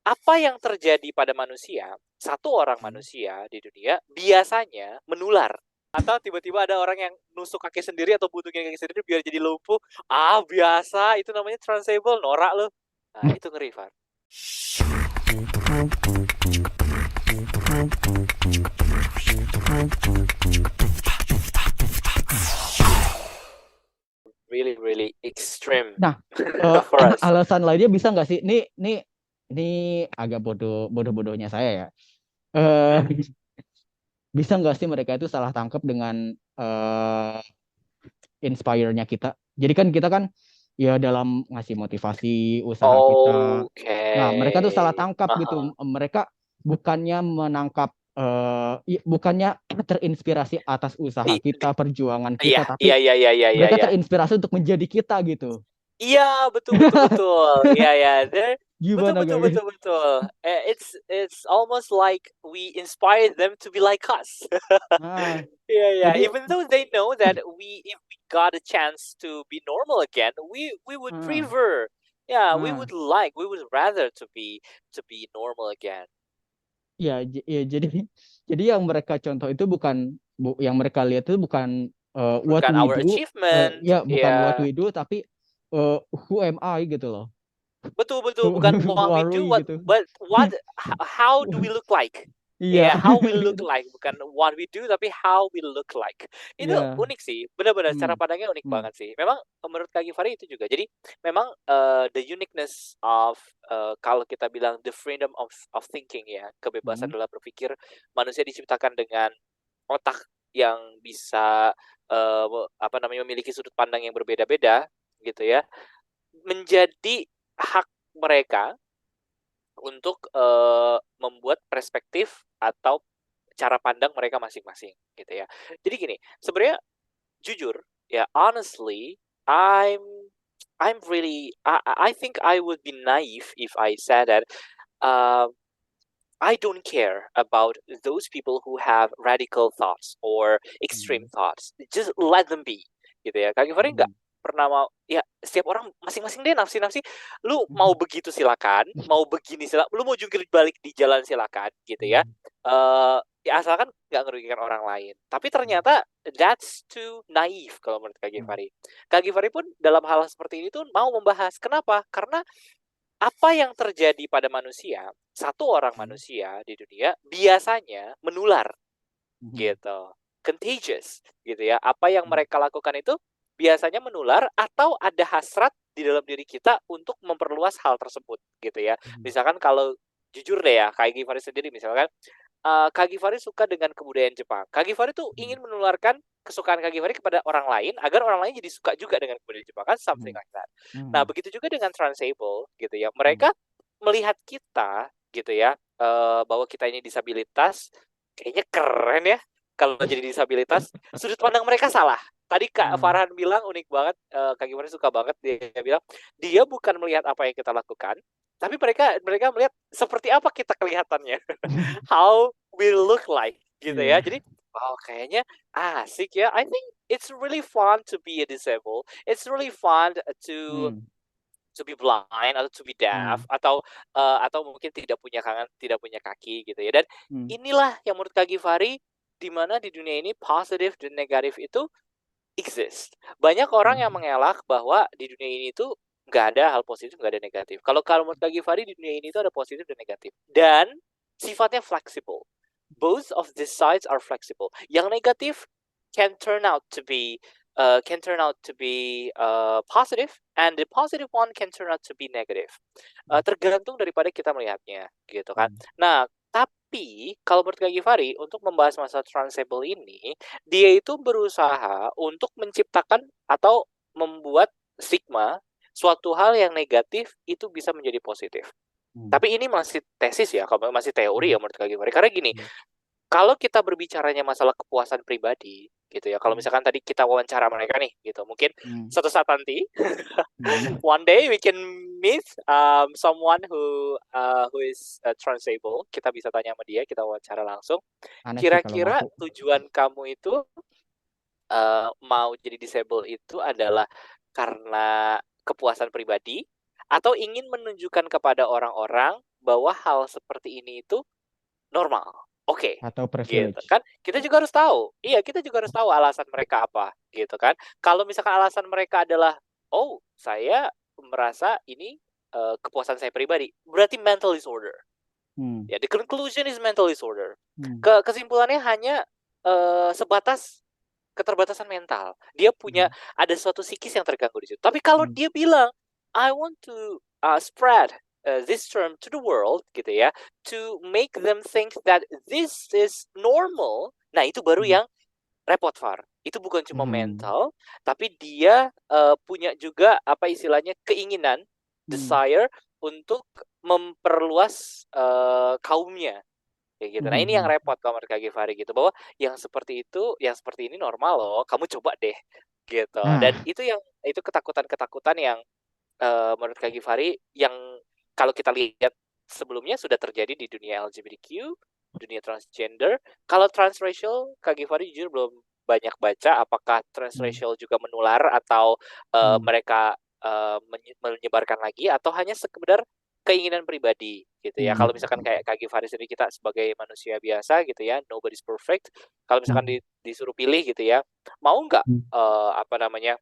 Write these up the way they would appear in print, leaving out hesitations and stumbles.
apa yang terjadi pada manusia, satu orang manusia di dunia biasanya menular. Atau tiba-tiba ada orang yang nusuk kaki sendiri atau buntungin kaki sendiri biar jadi lumpuh. Ah, biasa, itu namanya transable, norak loh. Nah, itu ngeri, Far. Really, really extreme Nah, for us. alasan lainnya bisa nggak sih? Ini agak bodoh-bodohnya saya ya. Eh, bisa nggak sih mereka itu salah tangkap dengan inspire-nya kita? Jadi kan kita kan ya dalam ngasih motivasi usaha kita. Nah, mereka tuh salah Okay. tangkap gitu. Mereka bukannya menangkap, bukannya terinspirasi atas usaha kita, perjuangan Iya, kita, iya, tapi iya, iya, iya, iya, mereka iya. terinspirasi untuk menjadi kita gitu. Iya, betul, betul, betul. Iya, ya. Betul, Gimana betul, guys? betul, betul. It's almost like we inspire them to be like us. Nah, Yeah, yeah. jadi Even though they know that if we got a chance to be normal again, we would nah, prefer. Yeah, nah, we would rather to be normal again. ya jadi yang mereka contoh itu bukan yang mereka lihat itu bukan what Bukan we our do, achievement. ya bukan what Ya, we do, tapi who am I gitu loh. betul, betul. Who, Bukan who what we are do, we gitu. how do we look like? Iya. Ya, how we look like, bukan what we do, tapi how we look like. Itu Iya. unik sih, benar-benar cara Hmm. pandangnya unik Hmm. banget sih. Memang menurut Kak Givari itu juga. Jadi memang the uniqueness of kalau kita bilang the freedom of thinking ya, Hmm. kebebasan dalam berpikir, manusia diciptakan dengan otak yang bisa apa namanya memiliki sudut pandang yang berbeda-beda gitu ya, menjadi hak mereka untuk membuat perspektif atau cara pandang mereka masing-masing gitu ya. Jadi gini, sebenarnya jujur ya, honestly, I'm I'm really I think I would be naive if I said that uh, I don't care about those people who have radical thoughts or extreme Hmm. thoughts. Just let them be, gitu ya. Kak Givari nggak Hmm. pernah mau, ya setiap orang masing-masing deh nafsi-nafsi. Lu mau Hmm. begitu silakan, mau begini silakan, lu mau jungkir balik di jalan silakan, gitu ya. Hmm. Ya asalkan nggak ngerugikan orang lain. Tapi ternyata that's too naive kalau menurut Kak Hmm. Givari. Kak Givari pun dalam hal seperti ini tuh mau membahas. Kenapa? Karena apa yang terjadi pada manusia, satu orang Hmm. manusia di dunia biasanya menular Hmm. gitu. Contagious gitu ya. Apa yang Hmm. mereka lakukan itu biasanya menular atau ada hasrat di dalam diri kita untuk memperluas hal tersebut gitu ya. Hmm. Misalkan kalau jujur deh ya, Kak Givari sendiri misalkan Kak Givari suka dengan kebudayaan Jepang. Kak Givari tuh Hmm. ingin menularkan kesukaan Kak Givari kepada orang lain agar orang lain jadi suka juga dengan kebudayaan Jepang, kan something Hmm. like that. Nah, Hmm. begitu juga dengan transable gitu ya. Hmm. Mereka melihat kita gitu ya, bahwa kita ini disabilitas, kayaknya keren ya kalau jadi disabilitas. Sudut pandang mereka salah. Tadi Kak Hmm. Farhan bilang unik banget, Kak Givari suka banget dia bilang, dia bukan melihat apa yang kita lakukan, tapi mereka mereka melihat seperti apa kita kelihatannya. How we look like gitu ya. Iya. Jadi wow, kayaknya asik ya. I think it's really fun to be a disabled. It's really fun Hmm. to be blind atau to be Hmm. deaf atau mungkin tidak punya tangan, tidak punya kaki gitu ya. Dan Hmm. inilah yang menurut Kak Givari di mana di dunia ini positif dan negatif itu exist. Banyak orang yang Hmm. mengelak bahwa di dunia ini tuh nggak ada hal positif, nggak ada negatif. Kalau menurut Kak Givari di dunia ini tuh ada positif dan negatif. Dan sifatnya flexible. Both of these sides are flexible. Yang negatif can turn out to be positive, and the positive one can turn out to be negative. Tergantung daripada kita melihatnya, gitu kan. Hmm. Nah, tapi kalau menurut Kak Givari untuk membahas masalah transable ini, dia itu berusaha untuk menciptakan atau membuat stigma suatu hal yang negatif itu bisa menjadi positif. Hmm. Tapi ini masih tesis ya, masih teori Hmm. ya menurut Kak Givari. Karena gini, Hmm. kalau kita berbicaranya masalah kepuasan pribadi, gitu ya. Kalau Hmm. misalkan tadi kita wawancara mereka nih, gitu. Mungkin Hmm. suatu saat nanti, Hmm. one day we can meet someone who is transable. Kita bisa tanya sama dia, kita wawancara langsung. Aneh sih kalau Kira-kira mau. tujuan kamu itu mau jadi disable itu adalah karena kepuasan pribadi atau ingin menunjukkan kepada orang-orang bahwa hal seperti ini itu normal. Oke, Atau gitu privilege. kan. Kita juga harus tahu. Iya, kita juga harus tahu alasan mereka apa, gitu kan. Kalau misalkan alasan mereka adalah, oh, saya merasa ini kepuasan saya pribadi, berarti mental disorder. Hmm. Ya, the conclusion is mental disorder. Hmm. Kesimpulannya hanya sebatas keterbatasan mental. Dia punya ada suatu psikis yang terganggu di situ. Tapi kalau Hmm. dia bilang, I want to spread this term to the world, gitu ya, to make them think that this is normal. Nah, itu baru Hmm. yang repot, Far. Itu bukan cuma Hmm. mental, tapi dia punya juga apa istilahnya keinginan, Hmm. desire untuk memperluas kaumnya. Kayak gitu. Nah, ini yang Hmm. repot kalau menurut Kak Givari gitu, bahwa yang seperti itu, yang seperti ini normal loh, kamu coba deh, gitu. Dan Nah, itu ketakutan-ketakutan yang menurut Kak Givari yang kalau kita lihat sebelumnya sudah terjadi di dunia LGBTQ, dunia transgender. Kalau transracial, Kak Givari jujur belum banyak baca apakah hmm. transracial juga menular atau Hmm. mereka menyebarkan lagi atau hanya sekedar keinginan pribadi gitu ya. Kalau Hmm. misalkan kayak Kak Givari sendiri, kita sebagai manusia biasa gitu ya, nobody's perfect. Kalau misalkan Hmm. disuruh pilih gitu ya, mau nggak Hmm. apa namanya,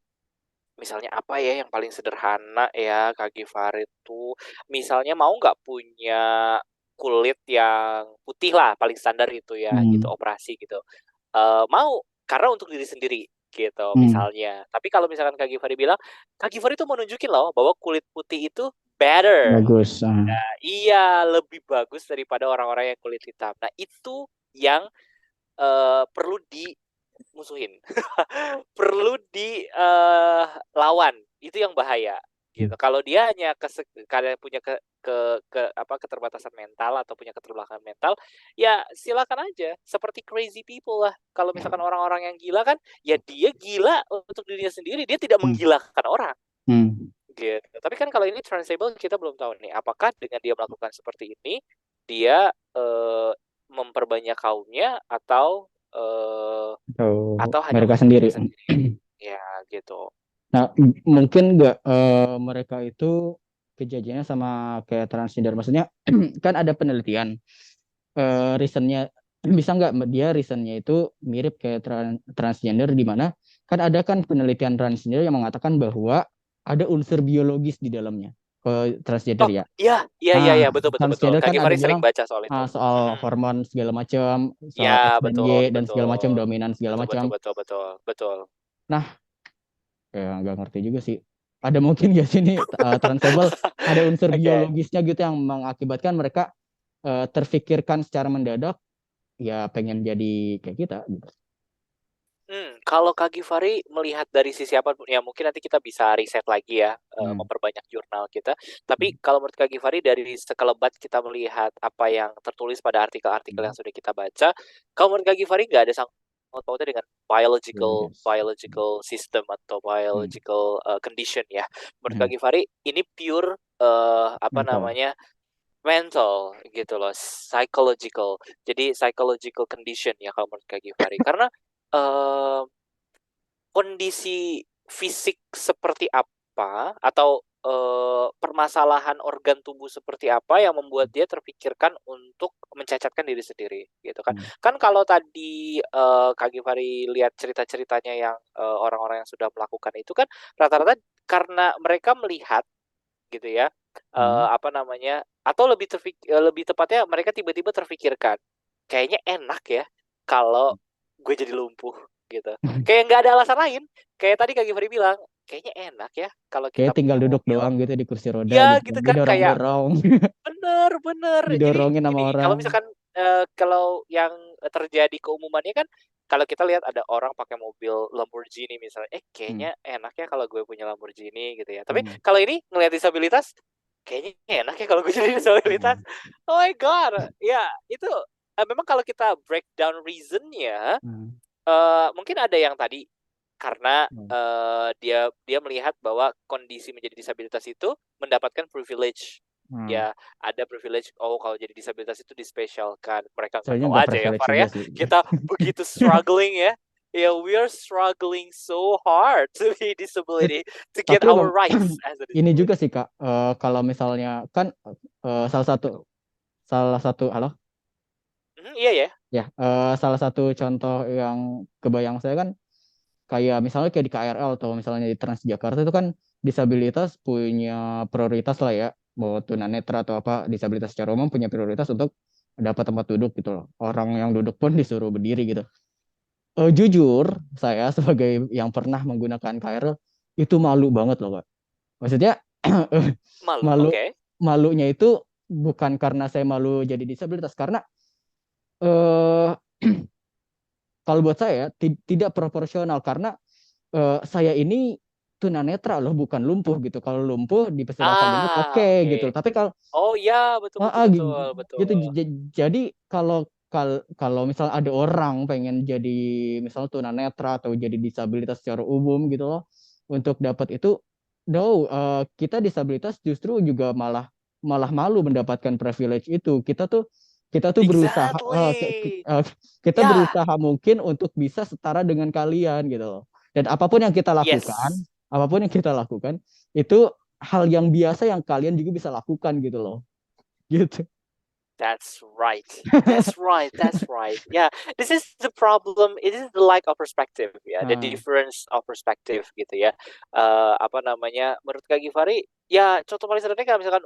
misalnya apa ya yang paling sederhana ya Kak Givari tuh, misalnya mau nggak punya kulit yang putih lah, paling standar itu ya gitu, Hmm. operasi gitu. Mau, karena untuk diri sendiri gitu Hmm. misalnya. Tapi kalau misalkan Kak Givari bilang, Kak Givari tuh mau nunjukin loh bahwa kulit putih itu better. Bagus. Iya, lebih bagus daripada orang-orang yang kulit hitam. Nah, itu yang perlu dimusuhin. Perlu dilawan. Itu yang bahaya gitu. Kalau dia hanya karena punya keterbatasan mental atau punya keterbelakangan mental, ya silakan aja. Seperti crazy people lah. Kalau misalkan orang-orang yang gila kan, ya dia gila untuk dirinya sendiri, dia tidak Hmm. menggilakan orang. Hmm. Gitu. Tapi kan kalau ini transable, kita belum tahu nih apakah dengan dia melakukan seperti ini dia memperbanyak kaumnya Atau atau hanya mereka untuk sendiri. dirinya sendiri. Ya, gitu. Nah, mungkin nggak mereka itu kejadiannya sama kayak transgender. Maksudnya kan ada penelitian, reasonnya bisa nggak dia reasonnya itu mirip kayak transgender, di mana kan ada kan penelitian transgender yang mengatakan bahwa ada unsur biologis di dalamnya ke transgender Oh, ya. iya, iya, iya, iya, Nah, betul, betul, betul. transgender Kak kan ada Givari sering bilang baca soal itu. soal Mm-mm. hormon segala macam, soal X Ya, dan betul, Y dan segala macam, betul. dominan segala Betul, betul, macam. betul, betul, betul. Nah, ya nggak ngerti juga sih. Ada mungkin nggak sih ini transable ada unsur Oke. biologisnya gitu yang mengakibatkan mereka terfikirkan secara mendadak ya pengen jadi kayak kita gitu. Kalau Kak Givari melihat dari sisi apa ya, mungkin nanti kita bisa riset lagi ya, Hmm. memperbanyak jurnal kita. Tapi kalau menurut Kak Givari, dari sekelebat kita melihat apa yang tertulis pada artikel-artikel yang sudah kita baca, kalau menurut Kak Givari nggak ada sangkut pautnya dengan biological Biologis. biological system atau Hmm. biological condition ya. Menurut Hmm. Kak Givari ini pure apa Mental. namanya, mental gitu loh, psychological. Jadi psychological condition ya kalau menurut Kak Givari. Karena eh kondisi fisik seperti apa atau permasalahan organ tubuh seperti apa yang membuat dia terpikirkan untuk mencacatkan diri sendiri gitu kan. Hmm. Kan kalau tadi Kak Givari lihat cerita-ceritanya yang orang-orang yang sudah melakukan itu kan rata-rata karena mereka melihat gitu ya, Hmm. apa namanya, atau lebih tepatnya mereka tiba-tiba terfikirkan, kayaknya enak ya kalau gue jadi lumpuh gitu. Kayak nggak ada alasan lain. Kayak tadi Kak Givari bilang, kayaknya enak ya kalau kita Kayak tinggal punya duduk mobil. doang gitu di kursi roda Ya gitu kan. gitu kan, kayak Didorong-dorong, bener, bener. Jadi didorongin sama gini, kalau orang. misalkan kalau yang terjadi keumumannya kan, kalau kita lihat ada orang pakai mobil Lamborghini misalnya, Hmm. kayaknya enak ya kalau gue punya Lamborghini gitu ya. Tapi Hmm. kalau ini ngelihat disabilitas, kayaknya enak ya kalau gue jadi disabilitas. Hmm. Oh my God, ya itu memang kalau kita breakdown reasonnya, Hmm. mungkin ada yang tadi karena Hmm. dia dia melihat bahwa kondisi menjadi disabilitas itu mendapatkan privilege. Hmm. Ya, ada privilege. Oh, kalau jadi disabilitas itu dispesialkan. Mereka nggak Soalnya tahu nggak aja ya, privilege Far juga ya. sih. Kita begitu struggling ya. Ya, we are struggling so hard to be Eh, disability, to get tapi our emang rights as a ini juga disability. sih Kak, kalau misalnya kan salah satu salah satu halo Iya ya. ya, salah satu contoh yang kebayang saya kan kayak misalnya kayak di KRL atau misalnya di Transjakarta itu kan disabilitas punya prioritas lah ya, mau tunanetra atau apa disabilitas secara umum punya prioritas untuk dapat tempat duduk gitu loh. Orang yang duduk pun disuruh berdiri gitu. Jujur, saya sebagai yang pernah menggunakan KRL itu malu banget loh, Kak. Maksudnya Malu. malu Oke. malunya itu bukan karena saya malu jadi disabilitas karena eh kalau buat saya tidak proporsional karena saya ini tunanetra loh, bukan lumpuh gitu. Kalau lumpuh di persilahkan duduk, oke Oke. gitu. Tapi kalau Oh ya, betul ah, betul ah, betul gitu, betul. jadi kalau misal ada orang pengen jadi misal tunanetra atau jadi disabilitas secara umum gitu loh, untuk dapat itu, no, kita disabilitas justru juga malah malah malu mendapatkan privilege itu. Kita tuh berusaha, Exactly. kita Ya. berusaha mungkin untuk bisa setara dengan kalian gitu loh. Dan Yes. apapun yang kita lakukan itu hal yang biasa yang kalian juga bisa lakukan gitu loh. Gitu. That's right. That's right. That's right. Yeah, this is the problem. It is the lack of perspective. Ya, the Nah, difference of perspective gitu ya. Apa namanya? Menurut Kak Givari, ya contoh paling sederhana kalau misalkan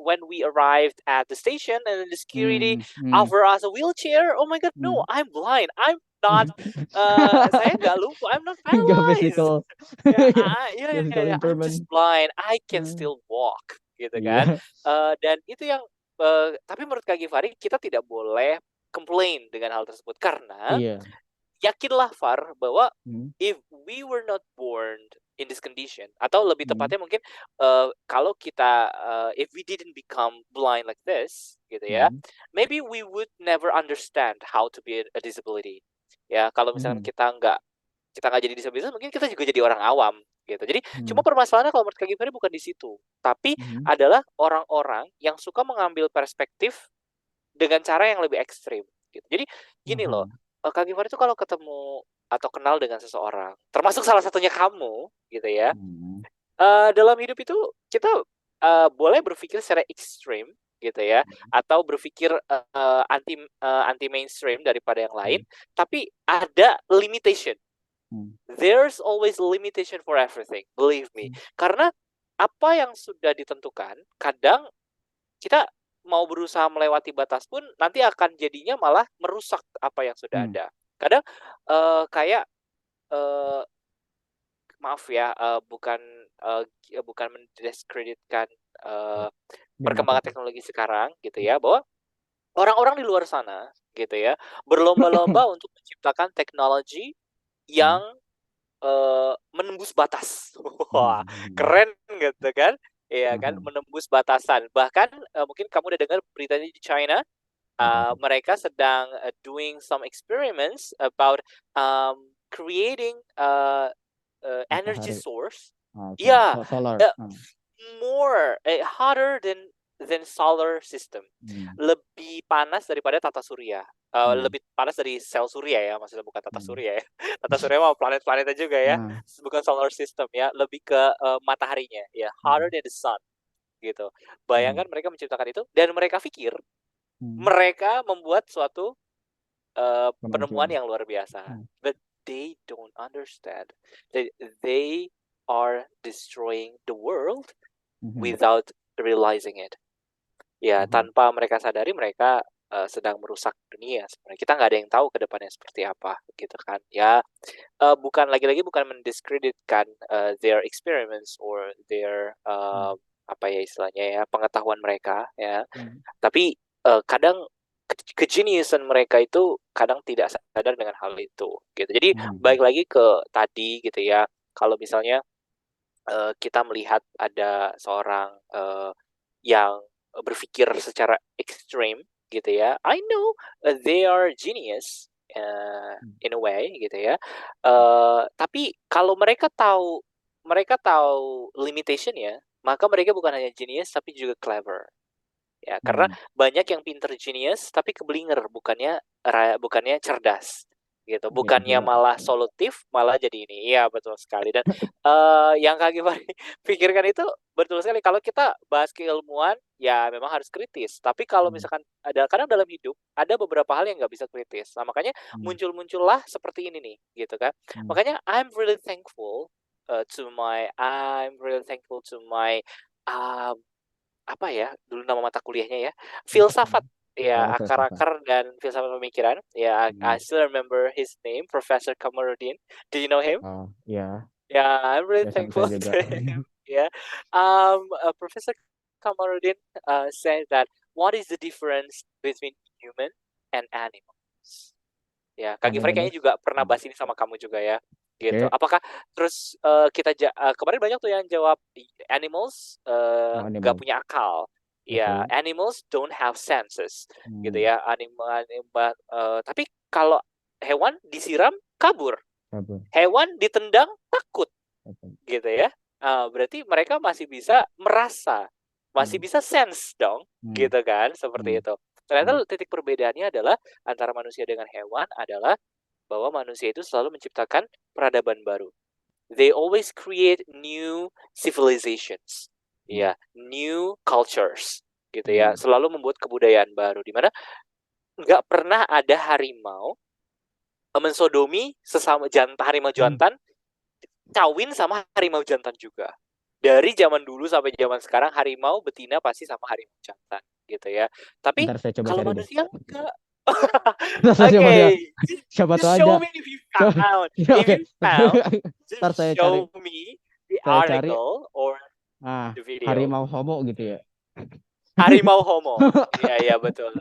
when we arrived at the station and then the security hmm, hmm, offer us a wheelchair. Oh my God, no! hmm. I'm blind. I'm not. Saya nggak lumpuh. I'm not Nggak paralyzed. physical. Ya, Iya, ya, physical ya. I'm just impairment. blind. I can Hmm, still walk. Gitu kan. iya, Dan itu yang tapi menurut Kak Givari kita tidak boleh complain dengan hal tersebut karena iya. yakinlah Far bahwa Hmm, if we were not born in this condition atau lebih hmm, tepatnya mungkin kalau kita if we didn't become blind like this gitu ya, hmm, maybe we would never understand how to be a disability. Ya, kalau misalkan hmm, kita nggak jadi disabilitas mungkin kita juga jadi orang awam gitu. Jadi hmm, cuma permasalahannya kalau menurut Kak Givari bukan di situ, tapi hmm, adalah orang-orang yang suka mengambil perspektif dengan cara yang lebih ekstrim gitu. Jadi gini loh, hmm, Kak Givari itu kalau ketemu atau kenal dengan seseorang, termasuk salah satunya kamu gitu ya, hmm, dalam hidup itu kita boleh berpikir secara ekstrim gitu ya, atau berpikir anti mainstream daripada yang lain, hmm, tapi ada limitation. hmm, There's always a limitation for everything, believe me. hmm, Karena apa yang sudah ditentukan, kadang kita mau berusaha melewati batas pun nanti akan jadinya malah merusak apa yang sudah hmm. ada. Kadang kayak eh, maaf ya, bukan mendiskreditkan eh, Ya, nggak perkembangan apa-apa. teknologi sekarang gitu ya, bahwa orang-orang di luar sana gitu ya berlomba-lomba untuk menciptakan teknologi Hmm, yang menembus batas. hmm, Wah, hmm, keren gitu kan? Iya kan, hmm. menembus batasan. Bahkan mungkin kamu udah dengar beritanya di China, Apa tuh? mereka sedang doing some experiments about creating energy Matahari. source. Oke, Ya, solar. uh, more hotter than solar system. Hmm, Lebih panas daripada tata surya. hmm, Lebih panas dari sel surya ya, maksudnya bukan tata hmm. surya ya. Tata surya mah planet-planetnya juga ya, Nah, bukan solar system ya, lebih ke mataharinya ya, hotter hmm, than the sun gitu. hmm, Bayangkan mereka menciptakan itu dan mereka pikir hmm. mereka membuat suatu penemuan Kemajuan. yang luar biasa. Hmm, But they don't understand that they are destroying the world hmm, without realizing it. Ya, hmm, tanpa mereka sadari mereka sedang merusak dunia sebenarnya. Kita nggak ada yang tahu ke depannya seperti apa, gitu kan. Ya, bukan lagi-lagi bukan mendiskreditkan their experiments or their hmm, apa ya istilahnya ya, pengetahuan mereka ya. hmm, Tapi kadang kejeniusan mereka itu kadang tidak sadar dengan hal itu, gitu. Jadi hmm, balik lagi ke tadi gitu ya. Kalau misalnya kita melihat ada seorang yang berpikir secara ekstrim gitu ya. I know they are genius hmm, in a way gitu ya. Tapi kalau mereka tahu limitation ya, maka mereka bukan hanya genius tapi juga clever. Ya, karena hmm, banyak yang pinter genius tapi keblinger bukannya bukannya cerdas. gitu. Gitu Bukannya juga. malah solutif, malah jadi ini. Iya, betul sekali. Dan yang Kak Givari pikirkan itu betul sekali. Kalau kita bahas keilmuan, ya memang harus kritis. Tapi kalau Hmm. misalkan kadang dalam hidup ada beberapa hal yang nggak bisa kritis. Nah, makanya Hmm. muncullah seperti ini nih, gitu kan. Hmm. Makanya I'm really thankful to my um, apa ya dulu nama mata kuliahnya ya, Apa tuh? filsafat ya, Oh, filsafat. akar-akar dan filsafat pemikiran ya. I Hmm. still remember his name, Professor Kamarudin. Do you know him? Oh, ya, Yeah, I'm really ya sama saya thankful juga. to him. Yeah, Professor Kamarudin said that what is the difference between human and animals? Ya, Kak Gifrey kayaknya Animus. juga pernah Hmm. bahas ini sama kamu juga ya, gitu. Oke. Apakah terus kemarin banyak tuh yang jawab animals Oh, nggak animus. punya akal. Ya, Oke. animals don't have senses, gitu Hmm. ya. Animal, tapi kalau hewan disiram kabur, Kabur. hewan ditendang takut, Kabur. gitu ya. Berarti mereka masih bisa merasa, masih Hmm. bisa sense dong, Hmm. gitu kan, Hmm. seperti itu. Hmm. Ternyata titik perbedaannya adalah antara manusia dengan hewan adalah bahwa manusia itu selalu menciptakan peradaban baru. They always create new civilizations, Hmm. ya, new cultures, gitu ya. Hmm. Selalu membuat kebudayaan baru, di mana nggak pernah ada harimau mensodomi sesama harimau Hmm. jantan kawin sama harimau jantan juga. Dari zaman dulu sampai zaman sekarang harimau betina pasti sama harimau jantan, gitu ya. Tapi Ntar saya coba kalau cari deh. manusia enggak. Ntar saya coba cari. Okay, Siapa tahu just aja. show me if you Coba. found. Ya, If oke. you found, Ntar just saya cari. show me the Saya cari. article or Ah, the video. harimau homo gitu ya. Harimau homo. Iya, iya betul.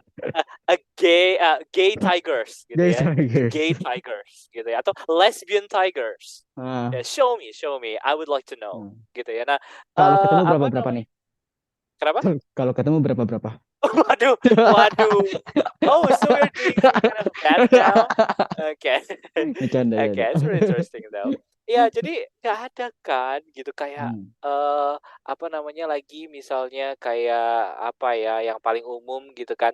Gay tigers gitu Guys, ya. guys. Gay tigers gitu ya, atau lesbian tigers. Ah, Ya, show me. I would like to know hmm. gitu ya. Nah, Kalau ketemu berapa apa berapa namanya? nih? Kenapa? Kalau ketemu berapa berapa? Waduh, waduh. Oh, so we're doing some kind of a bet now. Okay. Bercanda ya. Okay, it's really interesting though. Ya, jadi nggak ada kan gitu kayak Hmm. apa namanya lagi misalnya kayak apa ya yang paling umum gitu kan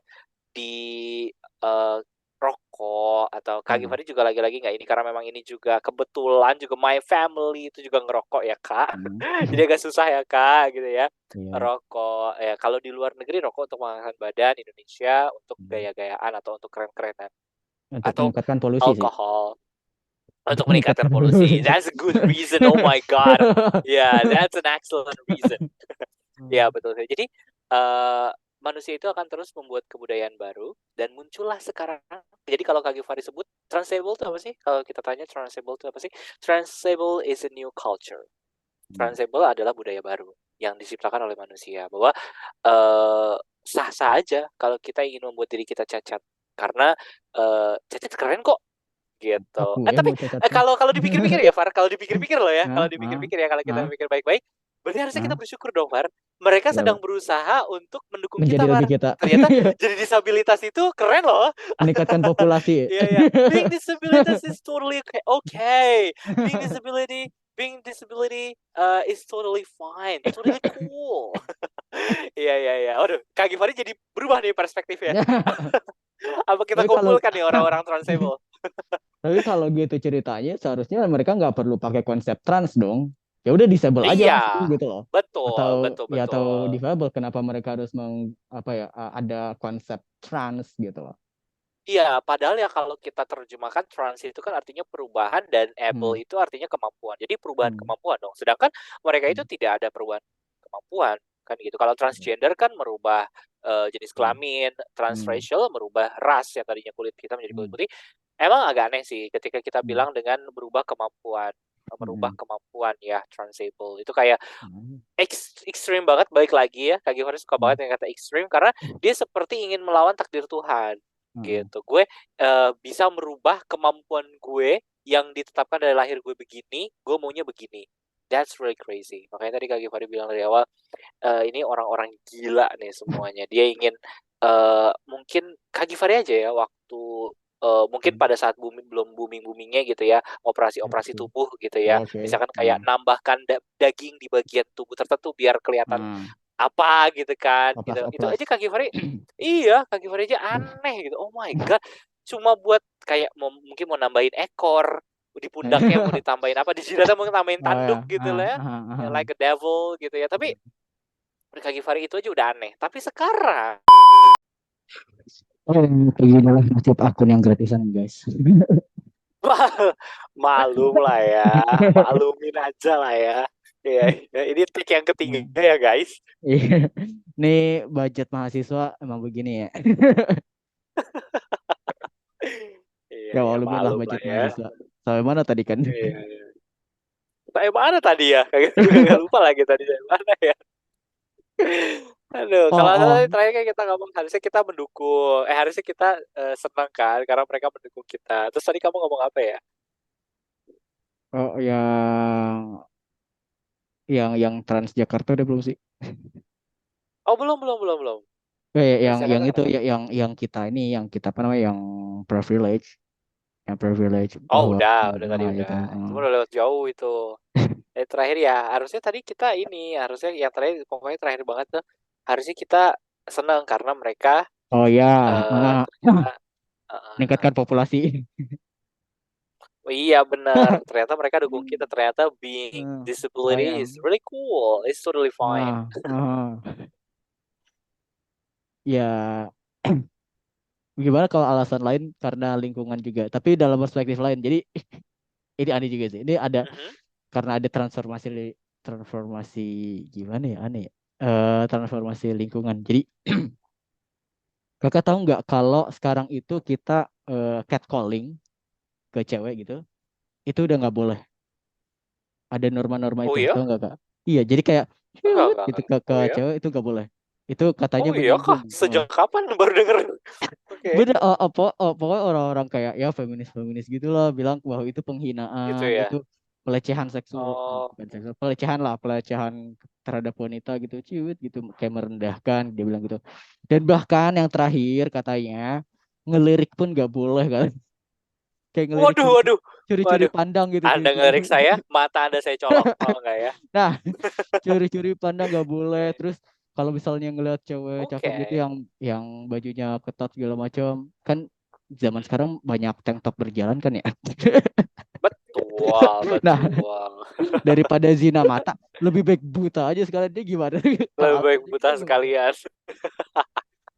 di eh, rokok atau Kak Hmm. Givari juga lagi-lagi nggak ini karena memang ini juga kebetulan juga my family itu juga ngerokok ya Kak. Hmm. Jadi agak susah ya Kak gitu ya. Iya. Rokok ya kalau di luar negeri rokok untuk menghangatkan badan, Indonesia untuk Hmm. gaya-gayaan atau untuk keren-kerenan Untuk atau meningkatkan polusi sih. alkohol Untuk untuk meningkatkan meningkatkan polusi. polusi. That's a good reason. Oh my God. Yeah, that's an excellent reason. Ya, betul. Jadi, manusia itu akan terus membuat kebudayaan baru dan muncullah sekarang. Jadi kalau Kak Givari sebut transable itu apa sih? Kalau kita tanya transable itu apa sih? Transable is a new culture. Hmm. Transable adalah budaya baru yang diciptakan oleh manusia. Bahwa sah-sah aja kalau kita ingin membuat diri kita cacat. Karena cacat keren kok gitu. Aku yang Tapi buat cacatnya. kalau dipikir-pikir ya, Far, kalau dipikir-pikir loh ya, kalau Ah, ah, dipikir-pikir ya, kalau kita ah, pikir baik-baik, berarti harusnya kita ah. bersyukur dong, Far. Mereka sedang Kenapa? berusaha untuk mendukung Menjadi kita, lebih Far. kita. Ternyata jadi disabilitas itu keren loh. Meningkatkan populasi. Iya, iya. Being disabilitas is totally okay. Okay. Being disability, is totally fine, totally cool. Iya, iya, iya. Waduh, Kak Givari jadi berubah nih perspektifnya. Apa kita Tapi kalau kumpulkan nih orang-orang transable? tapi kalau gitu ceritanya seharusnya mereka nggak perlu pakai konsep trans dong. Ya udah disable aja Iya, langsung gitu loh. betul, Atau betul, ya atau betul. difabel kenapa mereka harus apa ya ada konsep trans gitu loh. Iya, padahal ya kalau kita terjemahkan trans itu kan artinya perubahan dan able Hmm. itu artinya kemampuan. Jadi perubahan Hmm. kemampuan dong. Sedangkan mereka itu Hmm. tidak ada perubahan kemampuan kan gitu. Kalau transgender kan merubah jenis Hmm. kelamin, Hmm. transracial merubah ras yang tadinya kulit hitam menjadi kulit Hmm. putih. Emang agak aneh sih ketika kita Hmm. bilang dengan berubah kemampuan, Hmm. ya transable. Itu kayak Hmm. ekstrim banget balik lagi ya. Kak Givari suka Hmm. banget yang kata ekstrim karena dia seperti ingin melawan takdir Tuhan Hmm. gitu. Gue bisa merubah kemampuan gue yang ditetapkan dari lahir gue begini, gue maunya begini. That's really crazy. Makanya tadi Kak Givari bilang dari awal, ini orang-orang gila nih semuanya. Dia ingin mungkin Kak Givari aja ya waktu mungkin Hmm. pada saat belum booming-boomingnya gitu ya, operasi-operasi Oke. tubuh gitu ya. Oke. Misalkan kayak Hmm. nambahkan daging di bagian tubuh tertentu biar kelihatan Hmm. apa gitu kan Oplas gitu. Itu oplas. aja Kak Givari iya, Kak Givari aja aneh gitu. Oh my God. Cuma buat kayak mungkin mau nambahin ekor di pundaknya, mau ditambahin apa di jidatnya, mau tambahin Oh ya, tanduk gitu lah ya, like a devil gitu ya. Tapi mereka Givari itu aja udah aneh. Tapi sekarang oh, kayak gini lah nasib akun yang gratisan guys. malum lah ya, maklumin aja lah ya. Ya, ini trik yang ketiga ya guys. Iya, nih budget mahasiswa emang begini ya. Iya Ya ya, walaupun lah malum lah budget ya. mahasiswa. Sampai mana tadi kan? Iya, iya. Saya mana tadi ya? Kagak lupa lagi tadi saya mana ya. Aduh, Oh, kalau oh, terakhir kan kita ngomong harusnya kita mendukung, harusnya kita senang kan karena mereka mendukung kita. Terus tadi kamu ngomong apa ya? oh yang Transjakarta udah belum sih? Oh belum belum belum belum. Yang Transjakarta itu kenapa? ya yang kita ini yang kita apa namanya yang privilege Oh bahwa udah tadi itu. udah. Itu udah lewat jauh itu. Terakhir ya harusnya tadi kita ini harusnya yang terakhir pokoknya terakhir banget tuh harusnya kita senang karena mereka Oh ya, ternyata meningkatkan populasi. oh iya benar ternyata mereka dukung kita ternyata being disability is Sayang. really cool, it's totally fine. Ah, ah. Ya, gimana kalau alasan lain karena lingkungan juga, tapi dalam perspektif lain. Jadi ini aneh juga sih. Ini ada Mhm. karena ada transformasi gimana ya aneh ya. Transformasi lingkungan. Jadi kakak tahu nggak kalau sekarang itu kita catcalling ke cewek gitu, itu udah nggak boleh. Ada norma-norma Oh itu, iya? tahu nggak kak? Iya, jadi kayak "Cewek," gitu Enggak. ke Oh iya? cewek itu nggak boleh. Itu katanya Oh iya kah? menyinggung. Sejak kapan baru denger? Oke. Beda pokoknya orang-orang kayak ya feminis gitulah bilang bahwa itu Gitu penghinaan, ya. itu pelecehan seksual, Oh. bukan seksual, pelecehan lah, pelecehan terhadap wanita gitu, ciut gitu, kayak merendahkan dia bilang gitu. Dan bahkan yang terakhir katanya ngelirik pun gak boleh kan, kayak ngelirik Waduh, curi-curi waduh. curi-curi Waduh. pandang gitu Anda curi-curi. ngelirik saya, mata Anda saya colok, mau enggak ya? Nah, curi-curi pandang gak boleh. Terus kalau misalnya ngeliat cewek cakep gitu Oke. yang bajunya ketat segala macam, kan zaman sekarang banyak tank top berjalan kan ya. Betul, Nah, betul. daripada zina mata, lebih baik buta aja sekalian dia gimana? Kalau Lebih baik alasan buta gitu gimana? sekalian.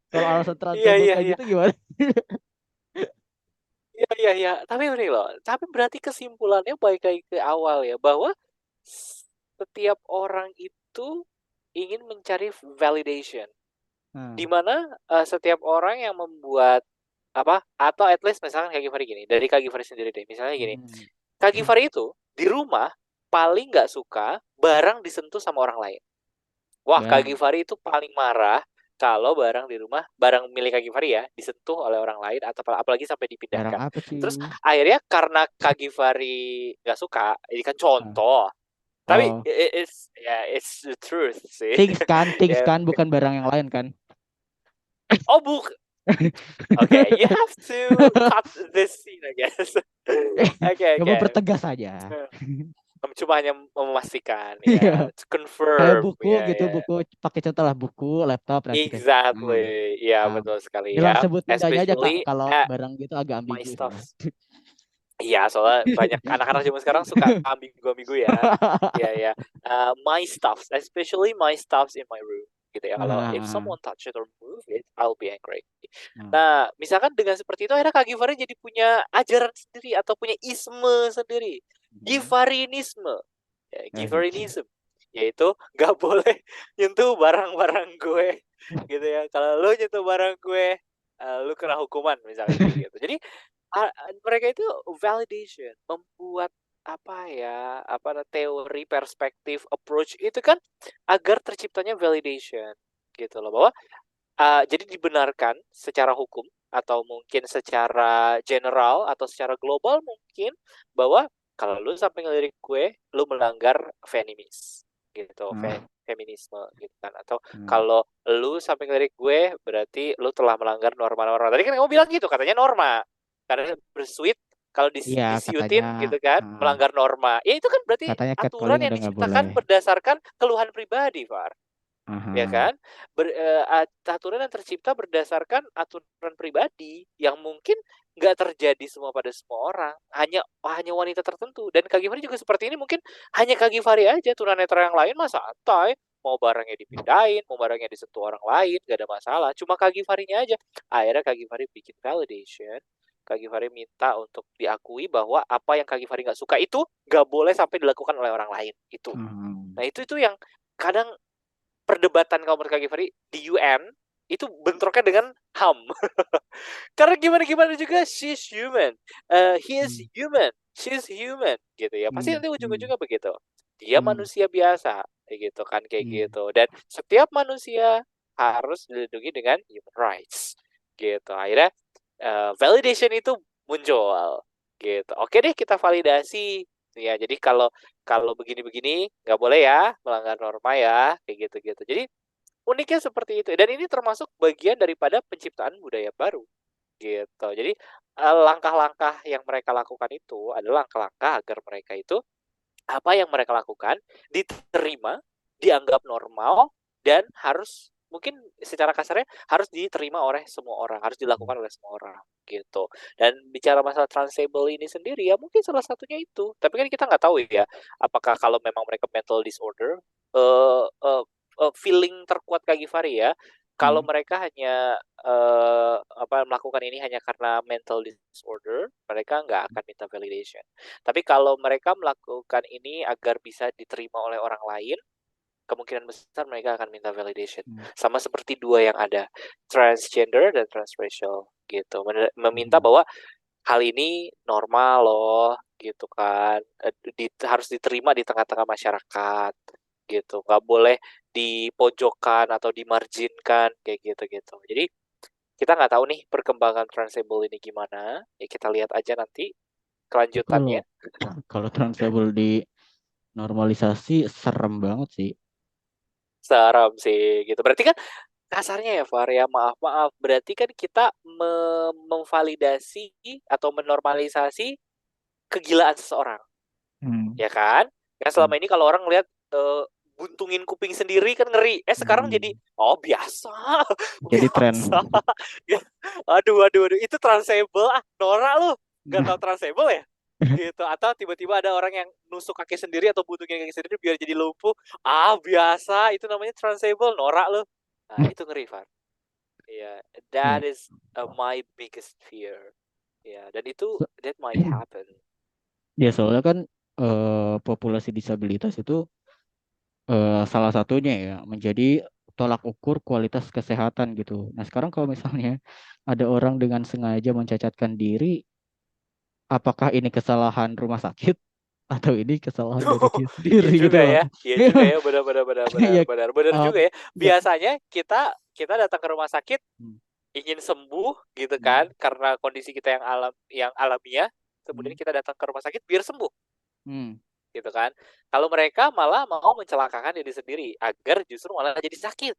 Kalau alasan Iya, transgender iya, kayak iya. gitu gimana? Iya, iya, iya. Tapi ini loh, tapi berarti kesimpulannya balik lagi ke awal ya, bahwa setiap orang itu ingin mencari validation. Di Nah, mana setiap orang yang membuat apa atau at least misalkan Kak Givari gini, dari Kak Givari sendiri deh, misalnya gini, hmm. Kak Givari itu di rumah paling nggak suka barang disentuh sama orang lain. Wah, Kak Ya, Givari itu paling marah kalau barang di rumah, barang milik Kak Givari ya, disentuh oleh orang lain atau apalagi sampai barang dipindahkan. apa Terus cuy? akhirnya karena Kak Givari nggak suka, ini kan Nah, contoh. Tapi oh, it's ya yeah, it's the truth sih. things Ya. kan bukan barang yang lain kan? Oh buk. Okay, you have to cut this scene, I guess. Okay, Ya okay. mempertegas saja. Cuma hanya memastikan, Iya. ya, to Kayak confirm, buku ya, gitu, ya. buku pakai contoh lah buku, laptop dan gitu. Exactly, Nah, ya nah, betul sekali bilang ya. sebut bedanya aja Kak Especially kalau at barang gitu agak my ambigu soalnya. stuff. Iya, soalnya banyak anak-anak zaman sekarang suka ambigu-ambigu ya. Iya, ya. My stuffs, especially my stuffs in my room. Gitu ya. Kalau if someone touch it or move it, I'll be angry. Nah, Nah, misalkan dengan seperti itu akhirnya Kak Givari jadi punya ajaran sendiri atau punya isme sendiri. mhm. Givarinisme. Ya, Eh, Givarinism. Yaitu nggak boleh nyentuh barang-barang gue. Gitu ya. Kalau lu nyentuh barang gue, lu kena hukuman misalkan kayak gitu. Jadi mereka itu validation, membuat apa ya, apa teori, perspektif, approach itu kan agar terciptanya validation gitu loh bahwa jadi dibenarkan secara hukum atau mungkin secara general atau secara global mungkin bahwa kalau lu sampai ngelirik gue, lu melanggar feminis gitu, nah, feminisme gitu kan. Atau nah. kalau lu sampai ngelirik gue, berarti lu telah melanggar norma-norma. Tadi kan kamu bilang gitu, katanya norma. Karena bersuit kalau Iya katanya, disiutin gitu kan, ah, melanggar norma. Ya itu kan berarti katanya aturan catcalling yang udah nggak boleh. diciptakan berdasarkan keluhan pribadi, Far. ya Aha. kan? Aturan yang tercipta berdasarkan aturan pribadi yang mungkin nggak terjadi semua pada semua orang, hanya hanya wanita tertentu. Dan Kak Givari juga seperti ini, mungkin hanya Kak Givari aja, tunanetra yang lain mah santai, mau barangnya dipindahin, mau barangnya disentuh orang lain, gak ada masalah. Cuma Kak Givarinya aja. Akhirnya Kak Givari bikin validation. Kak Givari minta untuk diakui bahwa apa yang Kak Givari nggak suka itu nggak boleh sampai dilakukan oleh orang lain. Itu. Hmm. Nah itu yang kadang perdebatan kalau menurut Kak Givari di UN itu bentroknya dengan HAM. Karena gimana-gimana juga she's human. He is Hmm. human. She's human gitu ya. Pasti Hmm. nanti Hmm. ujung-ujungnya begitu. Dia Hmm. manusia biasa kayak gitu kan, kayak Hmm. gitu. Dan setiap manusia harus dilindungi dengan human rights gitu. Akhirnya validation itu muncul gitu. Oke deh, kita validasi ya. Jadi kalau kalau begini-begini nggak boleh ya, melanggar norma ya, kayak gitu-gitu. Jadi uniknya seperti itu. Dan ini termasuk bagian daripada penciptaan budaya baru gitu. Jadi langkah-langkah yang mereka lakukan itu adalah langkah-langkah agar mereka itu apa yang mereka lakukan diterima, dianggap normal, dan harus mungkin secara kasarnya harus diterima oleh semua orang, harus dilakukan oleh semua orang gitu. Dan bicara masalah transable ini sendiri ya mungkin salah satunya itu. Tapi kan kita nggak tahu ya, apakah kalau memang mereka mental disorder, uh, uh, feeling terkuat Kak Givari ya, kalau Hmm. mereka hanya melakukan ini hanya karena mental disorder, mereka nggak akan minta validation. Tapi kalau mereka melakukan ini agar bisa diterima oleh orang lain, kemungkinan besar mereka akan minta validation. Hmm. Sama seperti dua yang ada, transgender dan transracial gitu. Meminta Hmm. bahwa hal ini normal loh gitu kan. Harus diterima di tengah-tengah masyarakat gitu. Nggak boleh dipojokkan atau dimarginkan kayak gitu-gitu. Jadi kita nggak tahu nih perkembangan transable ini gimana. Ya kita lihat aja nanti Kalau kelanjutannya. kalau transferable di normalisasi serem banget sih. Seram sih gitu. Berarti kan kasarnya ya Far ya, maaf berarti kan kita memvalidasi atau menormalisasi kegilaan seseorang, Hmm. ya kan? Kan Hmm. selama ini kalau orang lihat buntungin kuping sendiri kan ngeri. Sekarang jadi Hmm. oh biasa, Jadi tren. biasa. Ya, aduh, itu transable norak lu. Gak tau transable ya? Gitu. Atau tiba-tiba ada orang yang nusuk kaki sendiri atau buntungin kaki sendiri biar jadi lumpuh. Biasa, itu namanya transable, norak lu. Nah, itu ngeri, Far. Iya, Ya. that is my biggest fear. Ya, dan itu that might happen. Ya soalnya kan populasi disabilitas itu salah satunya ya menjadi tolak ukur kualitas kesehatan gitu. Nah sekarang kalau misalnya ada orang dengan sengaja mencacatkan diri, apakah ini kesalahan rumah sakit atau ini kesalahan dari dia Iya sendiri gitu juga loh? ya, iya juga ya, benar benar benar benar Ya, benar benar uh, juga ya. ya. Biasanya kita kita datang ke rumah sakit Hmm. ingin sembuh gitu Hmm. kan, karena kondisi kita yang alamiah, Hmm. kemudian kita datang ke rumah sakit biar sembuh Hmm. gitu kan. Kalau mereka malah mau mencelakakan diri sendiri agar justru malah jadi sakit.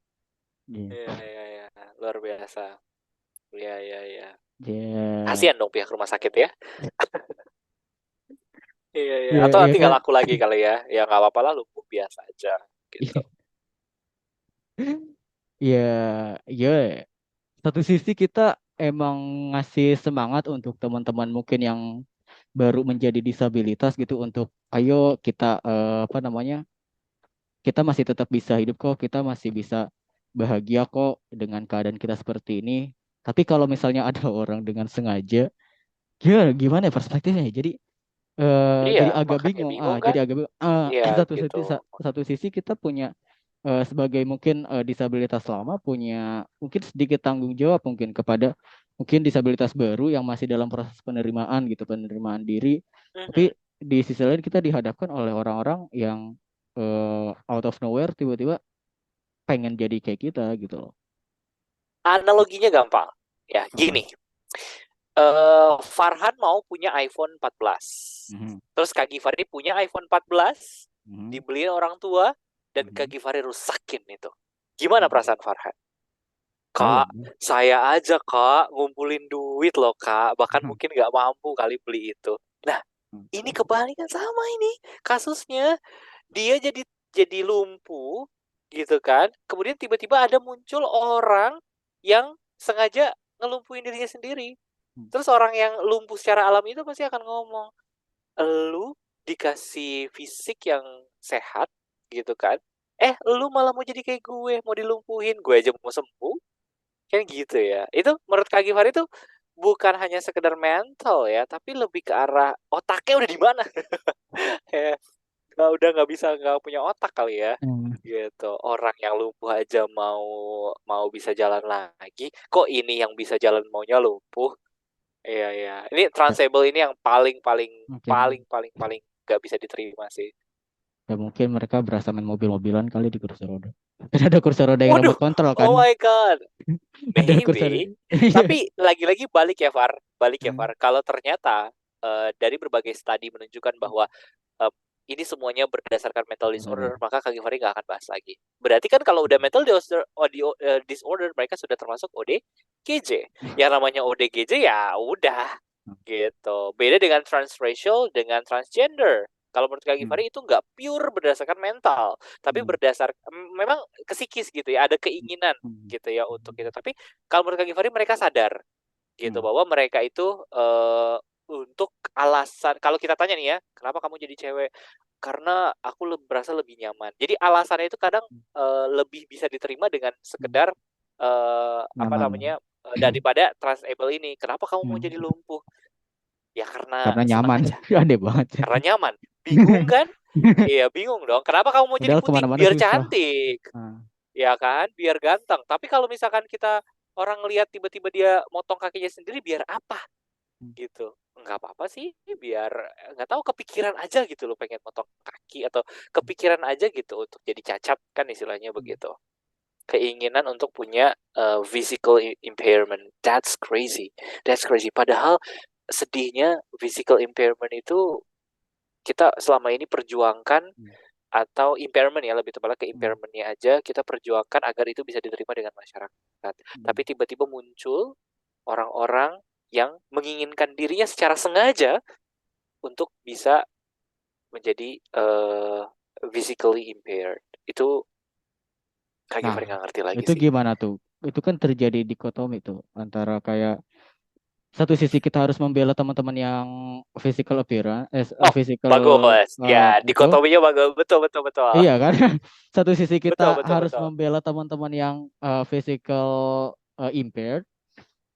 Iya. Iya iya iya, luar biasa. Iya iya iya. Ya, Kasihan dong pihak rumah sakit ya. Iya iya. ya, Atau ya nanti nggak kan. laku lagi kali ya. Ya nggak apa-apa lah, lumpuh biasa aja gitu. Ya, ya. Satu sisi kita emang ngasih semangat untuk teman-teman mungkin yang baru menjadi disabilitas gitu untuk ayo kita apa namanya kita masih tetap bisa hidup kok, kita masih bisa bahagia kok dengan keadaan kita seperti ini. Tapi kalau misalnya ada orang dengan sengaja, gimana, gimana ya perspektifnya? Iya, Jadi agak makanya bingung. bingung Jadi kan? agak bingung. Iya Satu gitu. sisi satu sisi kita punya sebagai mungkin disabilitas lama punya mungkin sedikit tanggung jawab mungkin kepada mungkin disabilitas baru yang masih dalam proses penerimaan gitu, penerimaan diri. Tapi Mhm. di sisi lain kita dihadapkan oleh orang-orang yang out of nowhere tiba-tiba pengen jadi kayak kita gitu loh. Analoginya gampang. Ya, Apa? gini. Farhan mau punya iPhone 14. Mhm. Terus Kak Givari punya iPhone 14, Mhm. dibeliin orang tua, dan Kak Mhm. Givari rusakin itu. Gimana Mhm. perasaan Farhan? Tahu. Kak, saya aja kak ngumpulin duit loh kak, bahkan mungkin nggak mampu kali beli itu. Nah, ini kebalikan sama ini kasusnya. Dia jadi lumpuh gitu kan. Kemudian tiba-tiba ada muncul orang yang sengaja ngelumpuhin dirinya sendiri. Terus orang yang lumpuh secara alami itu pasti akan ngomong, lu dikasih fisik yang sehat gitu kan, lu malah mau jadi kayak gue, mau dilumpuhin, gue aja mau sembuh, kan gitu ya. Itu menurut Kak Givari itu bukan hanya sekedar mental ya, tapi lebih ke arah otaknya udah di mana. Kayak udah nggak bisa, nggak punya otak kali ya, Hmm. gitu. Orang yang lumpuh aja mau mau bisa jalan lagi, kok ini yang bisa jalan maunya lumpuh. Iya, iya. Ini Ya, transable ini yang paling paling paling mungkin paling paling nggak bisa diterima sih. ya mungkin mereka berasa main mobil-mobilan kali di kursi roda. Kan ada kursi roda yang Waduh, remote control kan? oh my God. Ada kursi roda. Maybe. Tapi lagi-lagi balik ya, Far. Balik ya, Far. Kalau ternyata dari berbagai studi menunjukkan bahwa eh, ini semuanya berdasarkan mental disorder, maka Kak Givari nggak akan bahas lagi. Berarti kan kalau udah mental disorder, mereka sudah termasuk ODGJ. Yang namanya ODGJ ya udah gitu. Beda dengan transracial dengan transgender. Kalau menurut Kak Hmm. Givari itu nggak pure berdasarkan mental, tapi Hmm. memang kesikis gitu ya, ada keinginan Hmm. gitu ya untuk itu. Tapi kalau menurut Kak Givari mereka sadar gitu Hmm. bahwa mereka itu untuk alasan, kalau kita tanya nih ya, kenapa kamu jadi cewek? Karena aku berasa lebih nyaman. Jadi alasannya itu kadang lebih bisa diterima dengan Hmm. sekedar apa Nyaman. namanya, daripada transable ini. Kenapa kamu mau jadi Hmm. lumpuh? Ya karena Karena senang nyaman. aja, Aneh banget. karena nyaman. Bingung kan? Iya bingung dong. Kenapa kamu mau jadi Padahal putih? kemana-mana Biar susah. cantik, Nah. ya kan? Biar ganteng. Tapi kalau misalkan kita orang lihat tiba-tiba dia motong kakinya sendiri, biar apa? Gitu. Nggak apa-apa sih, biar nggak tahu kepikiran aja gitu loh pengen motong kaki, atau kepikiran aja gitu untuk jadi cacat, kan istilahnya begitu. Keinginan untuk punya physical impairment. That's crazy. That's crazy. Padahal sedihnya physical impairment itu kita selama ini perjuangkan, atau impairment ya, lebih tepatnya ke impairmentnya aja kita perjuangkan agar itu bisa diterima dengan masyarakat. Tapi tiba-tiba muncul orang-orang yang menginginkan dirinya secara sengaja untuk bisa menjadi physically impaired. Itu Kak Nah, Givari nggak ngerti lagi itu sih. gimana tuh? Itu kan terjadi dikotomi tuh antara kayak satu sisi kita harus membela teman-teman yang physical appearance, Oh, physical bagus. Ya, itu, dikotominya bagus. Betul, betul, betul. iya kan? Satu sisi kita Betul, betul, harus betul. membela teman-teman yang physical impaired,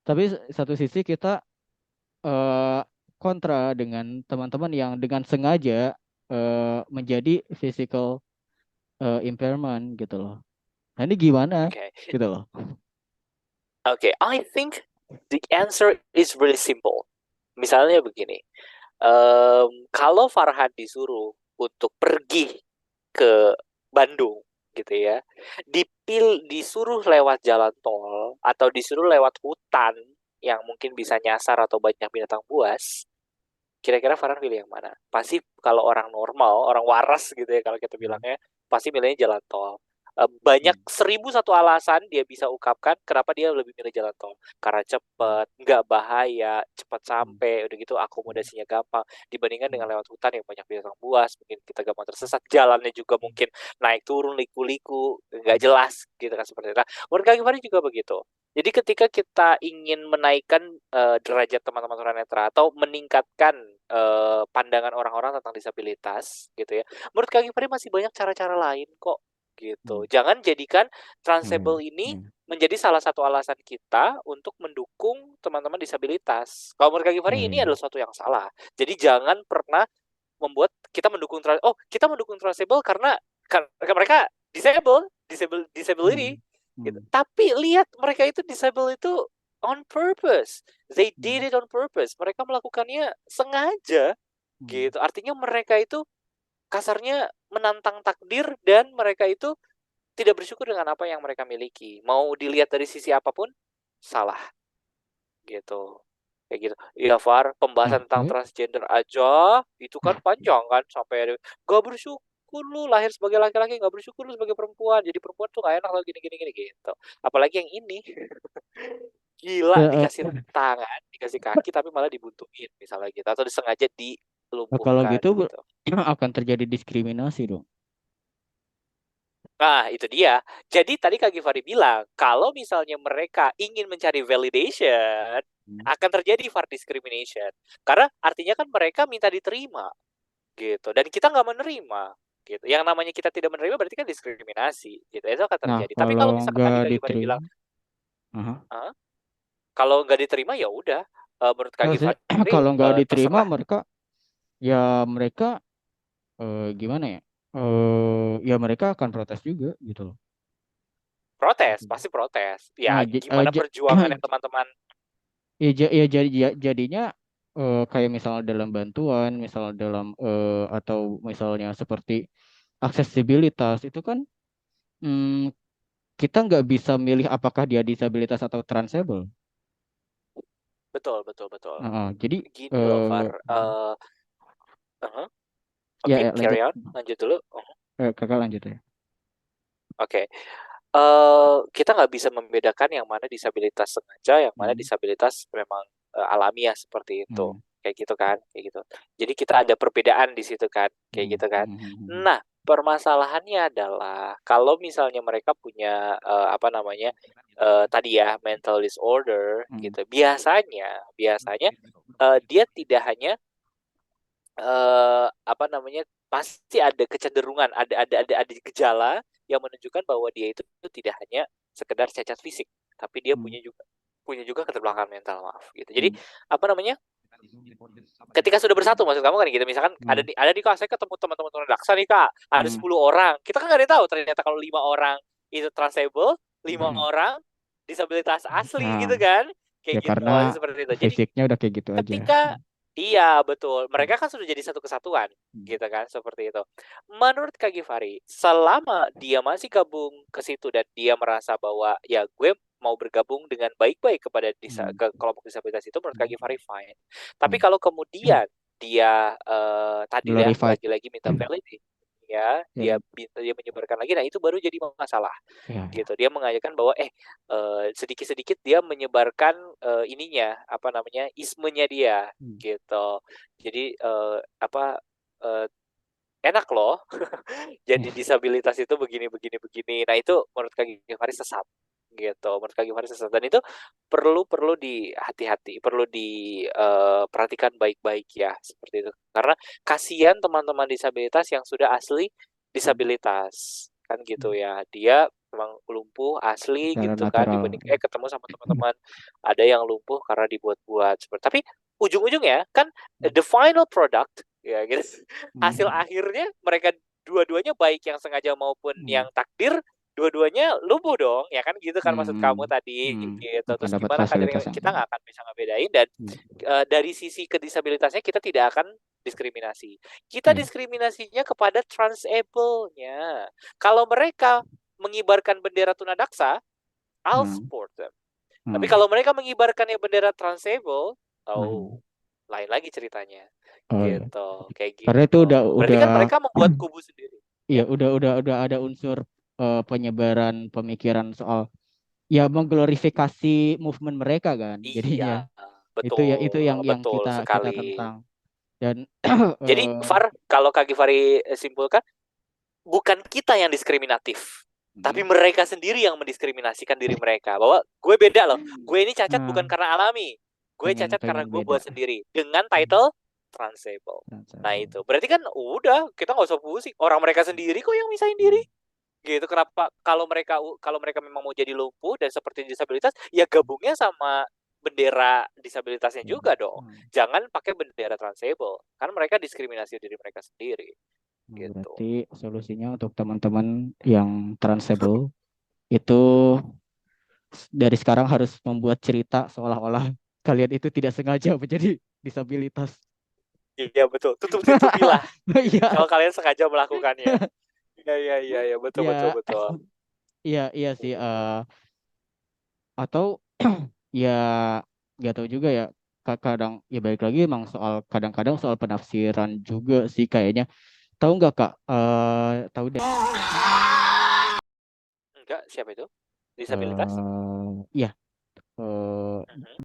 tapi satu sisi kita eh, kontra dengan teman-teman yang dengan sengaja menjadi physical impairment gitu loh. Nah, ini gimana Okay. gitu loh? Okay, I think the answer is really simple. Misalnya begini, kalau Farhan disuruh untuk pergi ke Bandung gitu ya, disuruh lewat jalan tol atau disuruh lewat hutan yang mungkin bisa nyasar atau banyak binatang buas, kira-kira Farhan pilih yang mana? Pasti kalau orang normal, orang waras gitu ya kalau kita bilangnya, pasti milihnya jalan tol. Banyak Hmm. 1001 alasan dia bisa ungkapkan kenapa dia lebih milih jalan tol. Karena cepet, nggak bahaya, cepat Hmm. sampai, udah gitu akomodasinya gampang. Dibandingkan dengan lewat hutan yang banyak binatang buas, mungkin kita gampang tersesat. Jalannya juga mungkin naik turun, liku-liku, nggak jelas gitu kan seperti itu. Nah, menurut Kak Gifari juga begitu. Jadi ketika kita ingin menaikkan derajat teman-teman tunanetra atau meningkatkan pandangan orang-orang tentang disabilitas gitu ya, menurut Kak Gifari masih banyak cara-cara lain kok gitu. Hmm. Jangan jadikan Hmm. transable ini Hmm. menjadi salah satu alasan kita untuk mendukung teman-teman disabilitas. Kalau menurut Kak Gifari ini adalah Hmm. sesuatu yang salah. Jadi jangan pernah membuat kita mendukung kita mendukung transable karena mereka disability Hmm. gitu. Hmm. Tapi lihat mereka itu disable itu on purpose. They did Hmm. it on purpose. Mereka melakukannya sengaja Hmm. gitu. Artinya mereka itu kasarnya menantang takdir, dan mereka itu tidak bersyukur dengan apa yang mereka miliki. Mau dilihat dari sisi apapun salah gitu. Kayak gitu. Iya, Far, pembahasan tentang Oke. transgender aja itu kan panjang kan, sampai gak bersyukur lu lahir sebagai laki-laki, gak bersyukur lu sebagai perempuan. Jadi perempuan tuh gak enak kalau gini-gini gini gitu. Apalagi yang ini. Gila, Ya, dikasih tangan, dikasih kaki tapi malah dibuntungin misalnya gitu, atau disengaja kalau dilumpuhkan gitu gitu. akan terjadi diskriminasi dong. Nah, itu dia. Jadi tadi Kak Givari bilang, kalau misalnya mereka ingin mencari validation, akan terjadi VAR discrimination. Karena artinya kan mereka minta diterima, gitu. Dan kita nggak menerima, gitu. Yang namanya kita tidak menerima berarti kan diskriminasi, gitu. Itu akan Nah, terjadi. Tapi kalau kalau misalkan nggak tadi Kak Givari bilang, diterima, aha. kalau nggak diterima ya udah. Menurut Kak Nah, Givari, kalau nggak diterima terserah. mereka gimana ya? Ya mereka akan protes juga gitu loh. Protes, pasti protes. Ya, Nah, gimana perjuangannya teman-teman? ya jadinya kayak misalnya dalam bantuan, misal dalam atau misalnya seperti aksesibilitas itu kan mm, kita nggak bisa milih apakah dia disabilitas atau transable. Betul, betul, betul. Jadi Gini loh, Far. ya, Oke, lanjut. carry on. Lanjut dulu. Kakak lanjut ya. Oke. Kita nggak bisa membedakan yang mana disabilitas sengaja, yang mana Hmm, disabilitas memang alamiah seperti itu. hmm, Kayak gitu kan, kayak gitu. Jadi kita ada perbedaan di situ kan, kayak hmm, gitu kan. hmm, hmm, hmm, Nah, permasalahannya adalah kalau misalnya mereka punya apa namanya tadi ya mental disorder hmm, gitu, biasanya dia tidak hanya apa namanya, pasti ada kecenderungan, ada gejala yang menunjukkan bahwa dia itu tidak hanya sekedar cacat fisik, tapi dia hmm, punya juga keterbelakangan mental, maaf gitu. Jadi hmm, apa namanya, ketika sudah bersatu maksud kamu kan gitu, misalkan hmm, ada nih Kak, saya ketemu teman-teman tunadaksa nih Kak, ada hmm, 10 orang, kita kan nggak ada yang tahu ternyata kalau 5 orang itu transable, 5 hmm. orang disabilitas asli Nah, gitu kan, kayak ya gitu, karena seperti itu. Jadi fisiknya udah kayak gitu aja. ketika iya betul, Hmm, mereka kan sudah jadi satu kesatuan, hmm, gitu kan, seperti itu. Menurut Kak Givari, selama dia masih gabung ke situ dan dia merasa bahwa ya gue mau bergabung dengan baik-baik kepada hmm, ke kelompok disabilitas itu, menurut Kak hmm, Givari fine. Tapi hmm. kalau kemudian dia tadi ya Glorified. lagi-lagi minta validity, ya Ya, dia menyebarkan lagi, nah itu baru jadi masalah ya, ya. gitu. Dia mengajarkan bahwa sedikit-sedikit dia menyebarkan ininya apa namanya ismenya dia Hmm, gitu. Jadi apa eh, enak loh jadi ya. disabilitas itu begini begini begini. Nah itu menurut Kak Givari sesat gitu. Menurut Kak Givari sesat dan itu perlu perlu di hati-hati, perlu diperhatikan baik-baik ya seperti itu. Karena kasihan teman-teman disabilitas yang sudah asli Hmm, disabilitas kan gitu hmm. ya. Dia memang lumpuh asli Secara gitu kan natural. dibanding ketemu sama teman-teman ada yang lumpuh karena dibuat-buat seperti tapi ujung-ujungnya kan the final product ya gitu hasil Hmm, akhirnya mereka dua-duanya baik yang sengaja maupun hmm, yang takdir dua-duanya lumpuh dong ya kan gitu kan maksud hmm, kamu tadi hmm. gitu Akan terus dapat gimana kan fasilitas yang kita sama. nggak akan bisa ngebedain dan Hmm, dari sisi kedisabilitasnya kita tidak akan diskriminasi kita ya. diskriminasinya kepada transable-nya kalau mereka mengibarkan bendera tunadaksa I'll Hmm, support them tapi hmm, kalau mereka mengibarkannya bendera transable oh hmm. lain lagi ceritanya Oh ya. gitu kayak Karena itu gitu berarti udah kan mereka membuat kubu sendiri iya ya udah ada unsur penyebaran pemikiran soal ya mengglorifikasi movement mereka kan iya jadinya itu betul yang betul kita sekali tentang dan jadi eh, Far kalau Kak Givari simpulkan bukan kita yang diskriminatif tapi hmm, mereka sendiri yang mendiskriminasikan diri mereka bahwa gue beda loh gue ini cacat nah, bukan karena alami gue pengen cacat karena pengen gue beda. buat sendiri dengan Hmm, title transable nah transferable. itu berarti kan udah kita nggak usah pusing orang mereka sendiri kok yang misahin diri Hmm, gitu kenapa kalau mereka memang mau jadi lumpuh dan seperti disabilitas ya gabungnya sama bendera disabilitasnya ya. juga dong Hmm. jangan pakai bendera transable kan mereka diskriminasi diri mereka sendiri Nah, gitu berarti solusinya untuk teman-teman yang transable itu dari sekarang harus membuat cerita seolah-olah kalian itu tidak sengaja menjadi disabilitas. iya betul tutupilah Iya, kalau kalian sengaja melakukannya iya iya iya ya, betul betul ya, betul iya, iya sih. Atau ya nggak tahu juga ya. Kadang ya balik lagi emang soal kadang-kadang soal penafsiran juga sih kayaknya. Tahu nggak Kak? Tahu deh. enggak siapa itu disabilitas Iya. eh Mhm.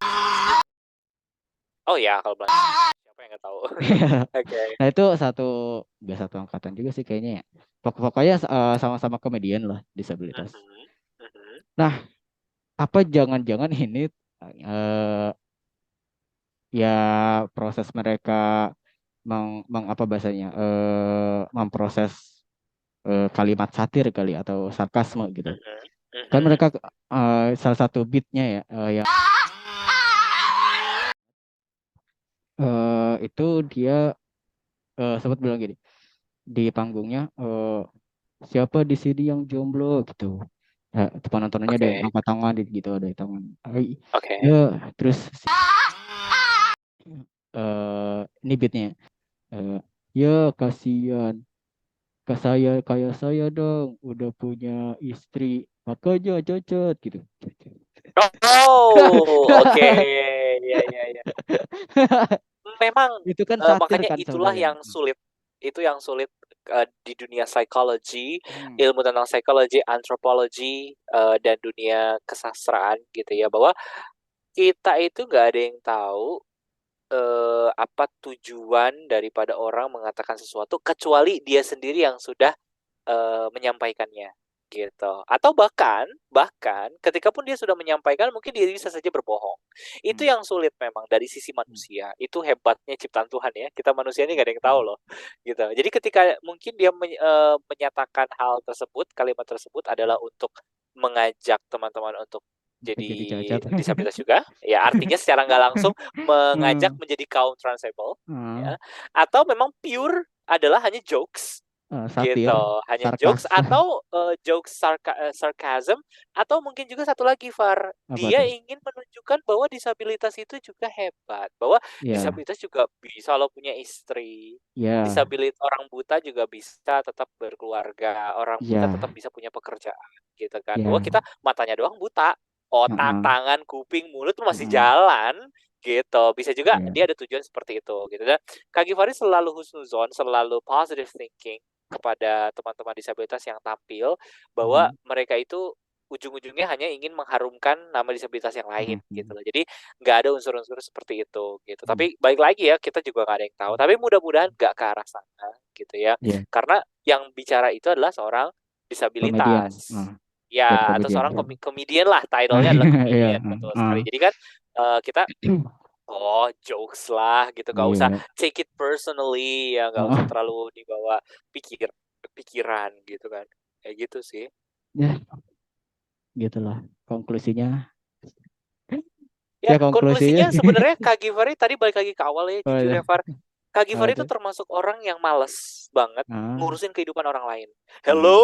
Oh ya kalau bilang siapa yang nggak tahu. Oke. Nah itu gak satu angkatan juga sih kayaknya ya. Pokoknya sama-sama komedian lah disabilitas. Mhm, mhm. Nah, apa jangan-jangan ini eh, ya proses mereka apa bahasanya memproses kalimat satir kali atau sarkasme gitu. Mhm, Kan mhm. mereka salah satu beatnya ya yang itu dia sempat bilang gini di panggungnya siapa di sini yang jomblo gitu. Ya, penontonnya ada yang Oke, angkat tangan gitu ada yang tangan. oke. Ya terus ini beatnya eh, ya kasihan ke saya kayak saya dong udah punya istri makanya cocok gitu. Oh, oke. Ya, ya, ya. Memang Itu kan satir makanya kan itulah sebenarnya. yang sulit. Itu yang sulit di dunia psikologi, Hmm. ilmu tentang psikologi, antropologi, dan dunia kesastraan gitu ya, bahwa kita itu nggak ada yang tahu apa tujuan daripada orang mengatakan sesuatu kecuali dia sendiri yang sudah menyampaikannya gitu. Atau bahkan bahkan ketika pun dia sudah menyampaikan mungkin dia bisa saja berbohong. Itu Hmm. yang sulit memang dari sisi Hmm. manusia. Itu hebatnya ciptaan Tuhan ya. Kita manusia ini gak ada yang tahu loh. Gitu. Jadi ketika mungkin dia menyatakan hal tersebut, kalimat tersebut adalah untuk mengajak teman-teman untuk Untuk jadi jadi cacat. disabilitas juga, ya artinya secara nggak langsung mengajak Hmm. menjadi kaum transable, Hmm. ya, atau memang pure adalah hanya jokes Satir gitu, hanya jokes sarkas atau jokes sarcasm atau mungkin juga satu lagi Far, apa dia tuh ingin menunjukkan bahwa disabilitas itu juga hebat, bahwa ya disabilitas juga bisa loh punya istri, ya disabilitas orang buta juga bisa tetap berkeluarga, orang buta tetap ya bisa punya pekerjaan gitu kan, bahwa ya kita matanya doang buta, otak, Heeh, tangan, kuping, mulut tuh masih heeh, jalan gitu, bisa juga ya dia ada tujuan seperti itu gitu, dan Kak Givari selalu husnuzon, selalu positive thinking kepada teman-teman disabilitas yang tampil bahwa hmm, mereka itu ujung-ujungnya hanya ingin mengharumkan nama disabilitas yang lain hmm, gitu hmm, loh. Jadi nggak ada unsur-unsur seperti itu gitu. hmm, Tapi balik lagi ya kita juga nggak ada yang tahu. Tapi mudah-mudahan nggak ke arah sana gitu ya. ya Karena yang bicara itu adalah seorang komedian disabilitas. dan Ya, atau komedian seorang komedian lah, title-nya adalah ya komedian, betul sekali. Jadi kan kita oh, jokes lah gitu, nggak usah iya take it personally ya, nggak usah Heeh, terlalu dibawa pikiran gitu kan, kayak gitu sih. ya gitulah konklusinya Ya ya konklusinya konklusinya sebenarnya Kak Givari tadi balik lagi ke awal ya, oh jujur ya ya Far, Kak apa Givari itu tuh termasuk orang yang males banget ah ngurusin kehidupan orang lain. hmm. Hello,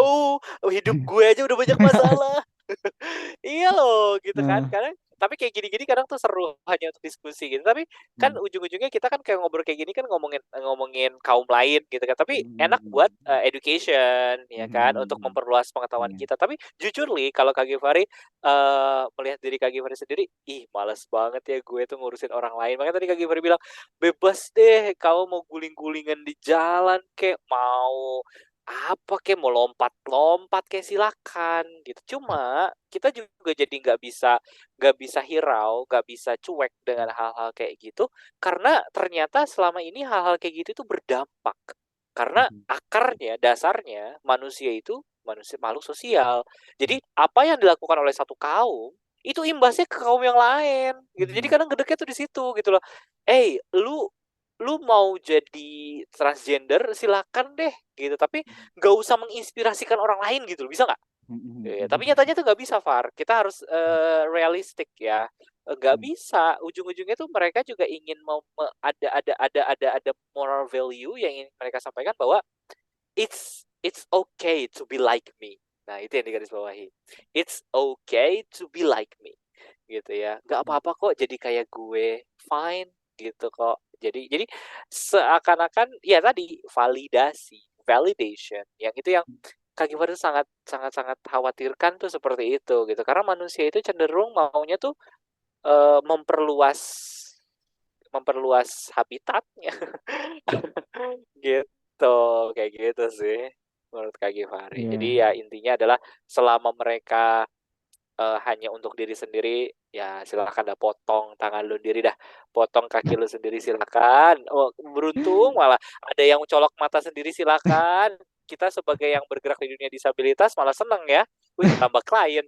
hidup gue aja udah banyak masalah. Iya loh, gitu kan. Ah, Kadang tapi kayak gini-gini kadang tuh seru hanya untuk diskusi gitu. Tapi kan hmm, ujung-ujungnya kita kan kayak ngobrol kayak gini kan ngomongin ngomongin kaum lain gitu kan. Tapi enak buat hmm, education ya kan untuk hmm, memperluas pengetahuan iya kita. Tapi jujur nih kalau Kak Givari melihat diri Kak Givari sendiri, ih males banget ya gue tuh ngurusin orang lain. Makanya tadi Kak Givari bilang, bebas deh kamu mau guling-gulingan di jalan kayak mau apa kek, mau lompat-lompat kek, silakan gitu. Cuma kita juga jadi nggak bisa hirau, nggak bisa cuek dengan hal-hal kayak gitu, karena ternyata selama ini hal-hal kayak gitu itu berdampak. Karena Hmm, akarnya, dasarnya manusia itu manusia makhluk sosial. Jadi apa yang dilakukan oleh satu kaum itu imbasnya ke kaum yang lain gitu. Jadi hmm, kadang gedeknya tuh di situ gitu loh. Eh, lu lu mau jadi transgender silakan deh gitu, tapi nggak usah menginspirasikan orang lain gitu, bisa nggak? hmm, hmm, Tapi hmm, nyatanya tuh nggak bisa, Far. Kita harus realistik ya. Nggak hmm, bisa. Ujung-ujungnya tuh mereka juga ingin ada moral value yang ingin mereka sampaikan bahwa it's okay to be like me. Nah, itu yang digarisbawahi. It's okay to be like me. Gitu ya. Nggak hmm. apa-apa kok jadi kayak gue. Fine gitu kok. Jadi seakan-akan ya tadi validasi, validation. Yang itu yang Kak Givar tuh sangat sangat sangat khawatirkan tuh seperti itu gitu. Karena manusia itu cenderung maunya tuh memperluas memperluas habitatnya. Gitu, kayak gitu sih menurut Kak Givari. Jadi Iya. ya intinya adalah selama mereka hanya untuk diri sendiri, ya silakan dah potong tangan lu sendiri dah, potong kaki lu sendiri silakan. Oh, beruntung malah ada yang colok mata sendiri silakan. Kita sebagai yang bergerak di dunia disabilitas malah seneng ya. Wih, tambah klien.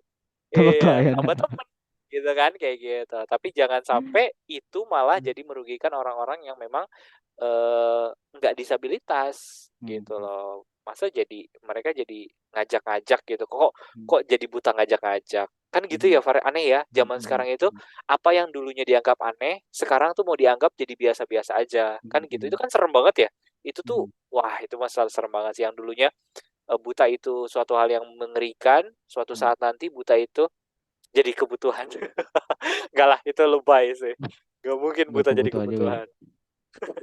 Tambah Iya, klien. tambah temen gitu kan kayak gitu. Tapi jangan sampai itu malah jadi merugikan orang-orang yang memang nggak disabilitas gitu loh. Masa jadi mereka jadi ngajak-ngajak gitu. Kok jadi buta ngajak-ngajak? Kan gitu ya, Far. Aneh ya. Zaman sekarang itu apa yang dulunya dianggap aneh, sekarang tuh mau dianggap jadi biasa-biasa aja. Kan gitu. Itu kan serem banget ya. Itu tuh wah, itu masalah serem banget sih yang dulunya buta itu suatu hal yang mengerikan, suatu saat nanti buta itu jadi kebutuhan. Enggak lah, itu lebay sih. Gak mungkin Gak buta jadi kebutuhan juga. kebutuhan.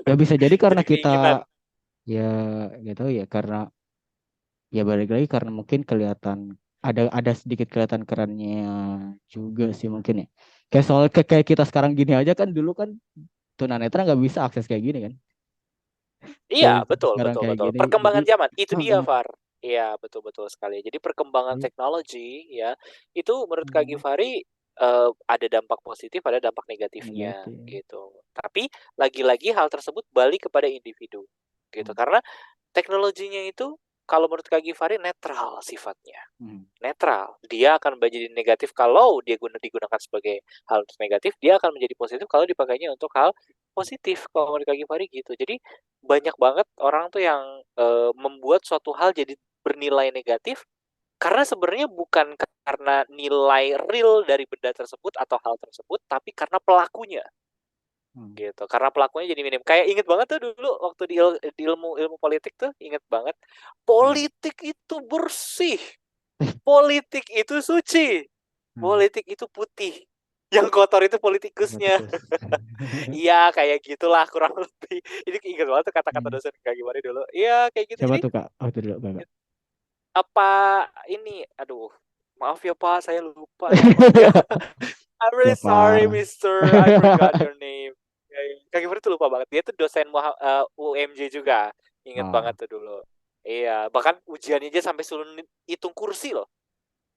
Ya bisa jadi karena Jadi kita keinginan. ya gitu ya, karena ya balik lagi karena mungkin kelihatan ada sedikit kelihatan kerennya juga sih mungkin ya. Kayak kita sekarang gini aja kan, dulu kan tunanetra nggak bisa akses kayak gini kan. Kayak Iya, kita betul, sekarang betul, kayak betul. gini. Jadi Perkembangan zaman, itu dia, heeh, Far. Iya, betul, betul sekali. Jadi perkembangan jadi, teknologi, ya, itu menurut Kak hmm, Givari ada dampak positif, ada dampak negatifnya, negatif. gitu. Tapi lagi-lagi hal tersebut balik kepada individu, gitu. Hmm, Karena teknologinya itu, kalau menurut Kak Givari netral sifatnya. hmm, Netral. Dia akan menjadi negatif kalau dia digunakan sebagai hal negatif, dia akan menjadi positif kalau dipakainya untuk hal positif. Kalau menurut Kak Givari gitu. Jadi banyak banget orang tuh yang membuat suatu hal jadi bernilai negatif karena sebenarnya bukan karena nilai real dari benda tersebut atau hal tersebut, tapi karena pelakunya hmm. gitu. Karena pelakunya jadi minim. Kayak inget banget tuh dulu waktu di ilmu ilmu politik tuh inget banget. Hmm. Politik itu bersih. Politik itu suci. Hmm. Politik itu putih. Yang kotor itu politikusnya. Politikus. Iya, kayak gitulah kurang lebih. Ini inget banget tuh kata-kata Hmm. dosen kayak gimana dulu. Iya, kayak gitu. Siapa Jadi tuh Kak? Oh itu dulu Kakak. apa ini? Aduh, maaf ya Pak, saya lupa namanya. I'm Ya really sorry, parah. Mister. I forgot your name. Ya, ya. Kak Gimana tuh lupa banget. Dia tuh dosen UMJ juga. Ingat banget Oh. tuh dulu. Iya, bahkan ujiannya aja sampai suruh hitung kursi loh.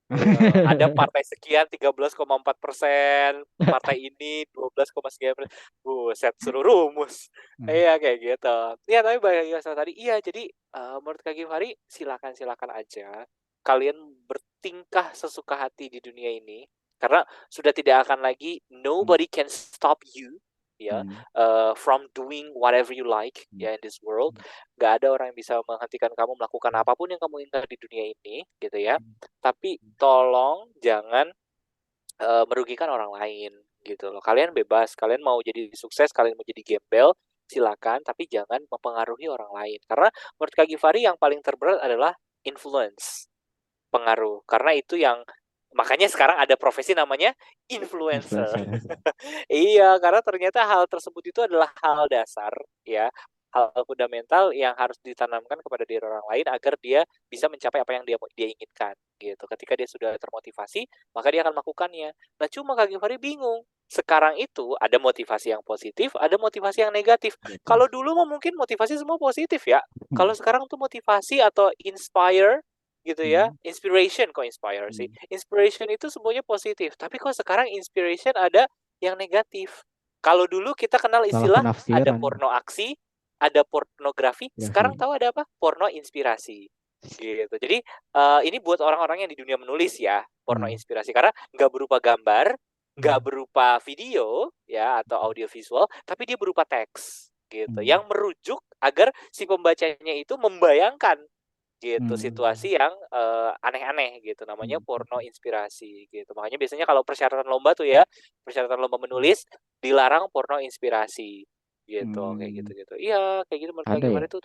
Iya, ada partai sekian 13,4%, partai ini 12,sekian%. Buset, suruh rumus. Hmm. Iya, kayak gitu. Iya, tapi balik lagi sama tadi. Iya, jadi menurut Kak Gifari, silakan-silakan aja. Kalian bertingkah sesuka hati di dunia ini. Karena sudah tidak akan lagi, Hmm. nobody can stop you, ya, Hmm. from doing whatever you like, Hmm. ya, in this world. Gak ada orang yang bisa menghentikan kamu melakukan apapun yang kamu inginkan di dunia ini, gitu ya. Tapi tolong jangan merugikan orang lain gitu loh. Kalian bebas, kalian mau jadi sukses, kalian mau jadi gembel, silakan, tapi jangan mempengaruhi orang lain. Karena menurut Kak Givari yang paling terberat adalah influence, pengaruh. Karena itu yang makanya sekarang ada profesi namanya influencer. Influencer. Iya, karena ternyata hal tersebut itu adalah hal dasar, ya, hal fundamental yang harus ditanamkan kepada diri orang lain agar dia bisa mencapai apa yang dia inginkan, gitu. Ketika dia sudah termotivasi, maka dia akan melakukannya. Nah, cuma Kak Givari bingung. Sekarang itu ada motivasi yang positif, ada motivasi yang negatif. Negatif. Kalau dulu mah mungkin motivasi semua positif ya. Hmm. Kalau sekarang tuh motivasi atau inspire gitu ya, Hmm. inspiration kok inspire sih. Hmm. Inspiration itu semuanya positif, tapi kok sekarang inspiration ada yang negatif. Kalau dulu kita kenal Salah istilah ada penafsiran. porno aksi, ada pornografi, sekarang Grafi. tahu ada apa? Porno inspirasi. Gitu. Jadi ini buat orang-orang yang di dunia menulis ya, porno Hmm. inspirasi karena nggak berupa gambar, nggak Hmm. berupa video ya atau audio visual, tapi dia berupa teks gitu, Hmm. yang merujuk agar si pembacanya itu membayangkan gitu Hmm. situasi yang aneh-aneh gitu, namanya Hmm. porno inspirasi gitu. Makanya biasanya kalau persyaratan lomba tuh ya, persyaratan lomba menulis dilarang porno inspirasi gitu, kayak Hmm. gitu-gitu. Iya, kayak gitu menurut Kak Ada ya? Givari tuh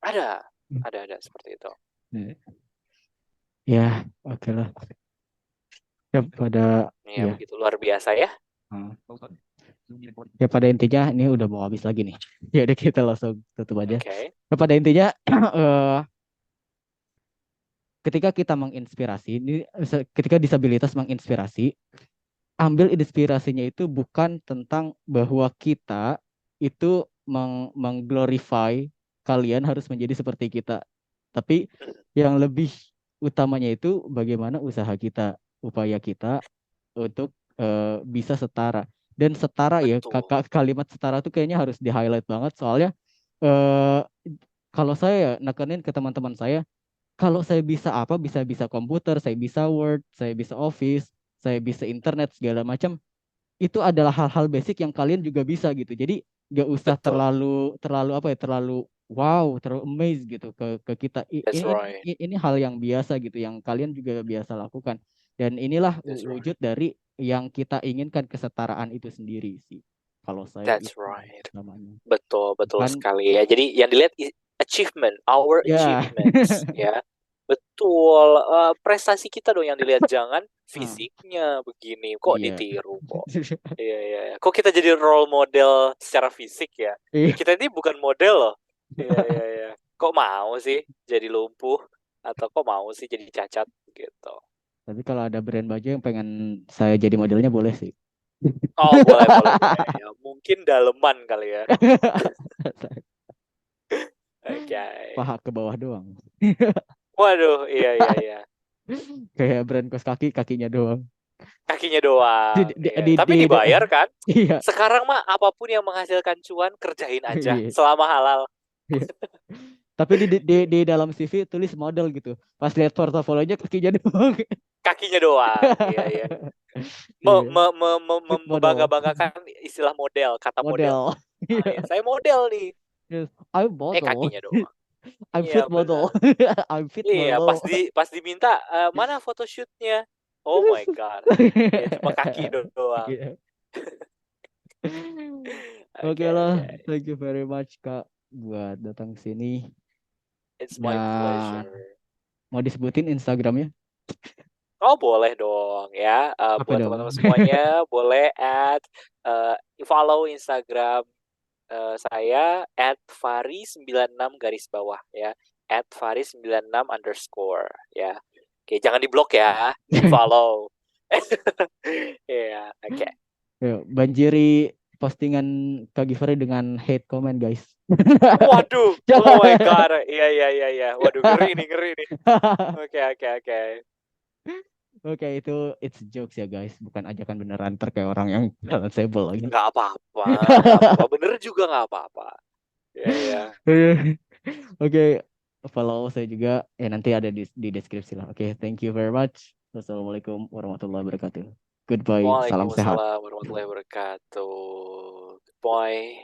ada Hmm. ada seperti itu. Ya, oke lah. Ya pada Ya ya. begitu luar biasa ya. Hmm. Ya pada intinya ini udah mau habis lagi nih. Jadi kita langsung tutup aja. Oke. Ya, pada intinya ketika kita menginspirasi, ketika disabilitas menginspirasi, ambil inspirasinya itu bukan tentang bahwa kita itu mengglorify kalian harus menjadi seperti kita, tapi yang lebih utamanya itu bagaimana usaha kita upaya kita untuk bisa setara. Dan setara ya, Betul. kalimat setara tuh kayaknya harus di-highlight banget soalnya eh kalau saya ya nekenin ke teman-teman saya, kalau saya bisa apa, bisa komputer, saya bisa Word, saya bisa Office, saya bisa internet segala macam, itu adalah hal-hal basic yang kalian juga bisa gitu. Jadi nggak usah Betul. terlalu terlalu apa ya, terlalu wow, terlalu amazed gitu ke kita. That's right. Ini hal yang biasa gitu, yang kalian juga biasa lakukan. Dan inilah That's right. wujud dari yang kita inginkan, kesetaraan itu sendiri sih. Kalau saya That's itu right. namanya. Betul, betul Bukan sekali ya. Jadi yang dilihat achievement, our ya. achievements ya. Betul, prestasi kita dong yang dilihat, jangan Ah, fisiknya begini. Kok iya. ditiru kok? Iya, iya, iya. Kok kita jadi role model secara fisik ya? Iya. Kita ini bukan model loh. Iya, iya, iya. Kok mau sih jadi lumpuh? Atau kok mau sih jadi cacat gitu? Tapi kalau ada brand baju yang pengen saya jadi modelnya boleh sih. Oh, boleh, boleh, boleh. Ya, mungkin daleman kali ya. Oke. Paha ke bawah doang. Waduh, iya, iya, iya. Kayak brand kaos kaki, kakinya doang. Kakinya doang. Iya. Tapi dibayar kan? Iya. Sekarang mah apapun yang menghasilkan cuan kerjain aja Iya. selama halal. Iya. Tapi di dalam CV tulis model gitu. Pas lihat portofolionya kakinya doang. Kakinya doang. Iya, iya. Iya. Fit model. Membangga-banggakan istilah model, kata model. Model. Ah, ya, Iya. saya model nih. Yes. I'm model. Kakinya doang. I'm Iya, fit model. benar. I'm fit Iya, model. pas diminta mana photoshootnya? Oh my God. Ya cuma kaki doang. Iya. Oke Oke, lah, oke. thank you very much Kak buat datang ke sini. It's my Dan pleasure. mau disebutin Instagramnya Oh, boleh dong ya. apa Buat dong? teman-teman semuanya boleh follow Instagram saya @fari96 garis bawah ya. @fari96 underscore ya. Oke, jangan diblok ya, di follow. Iya, oke. Yuk, banjiri postingan Kak Givari dengan hate comment guys. Waduh, oh my Jangan. God, iya, iya, iya, iya. Waduh, ngeri nih, ngeri nih. Oke, oke, oke. Oke, itu it's jokes ya guys, bukan ajakan beneran ntar kayak orang yang sable lagi. Nggak apa-apa, nggak apa-apa. Bener juga nggak apa-apa. Iya, iya. Oke, follow saya juga. Nanti ada di deskripsi lah. Oke, thank you very much. Wassalamualaikum warahmatullahi wabarakatuh. Goodbye, salam sehat. Waalaikumsalam warahmatullahi wabarakatuh. Boy.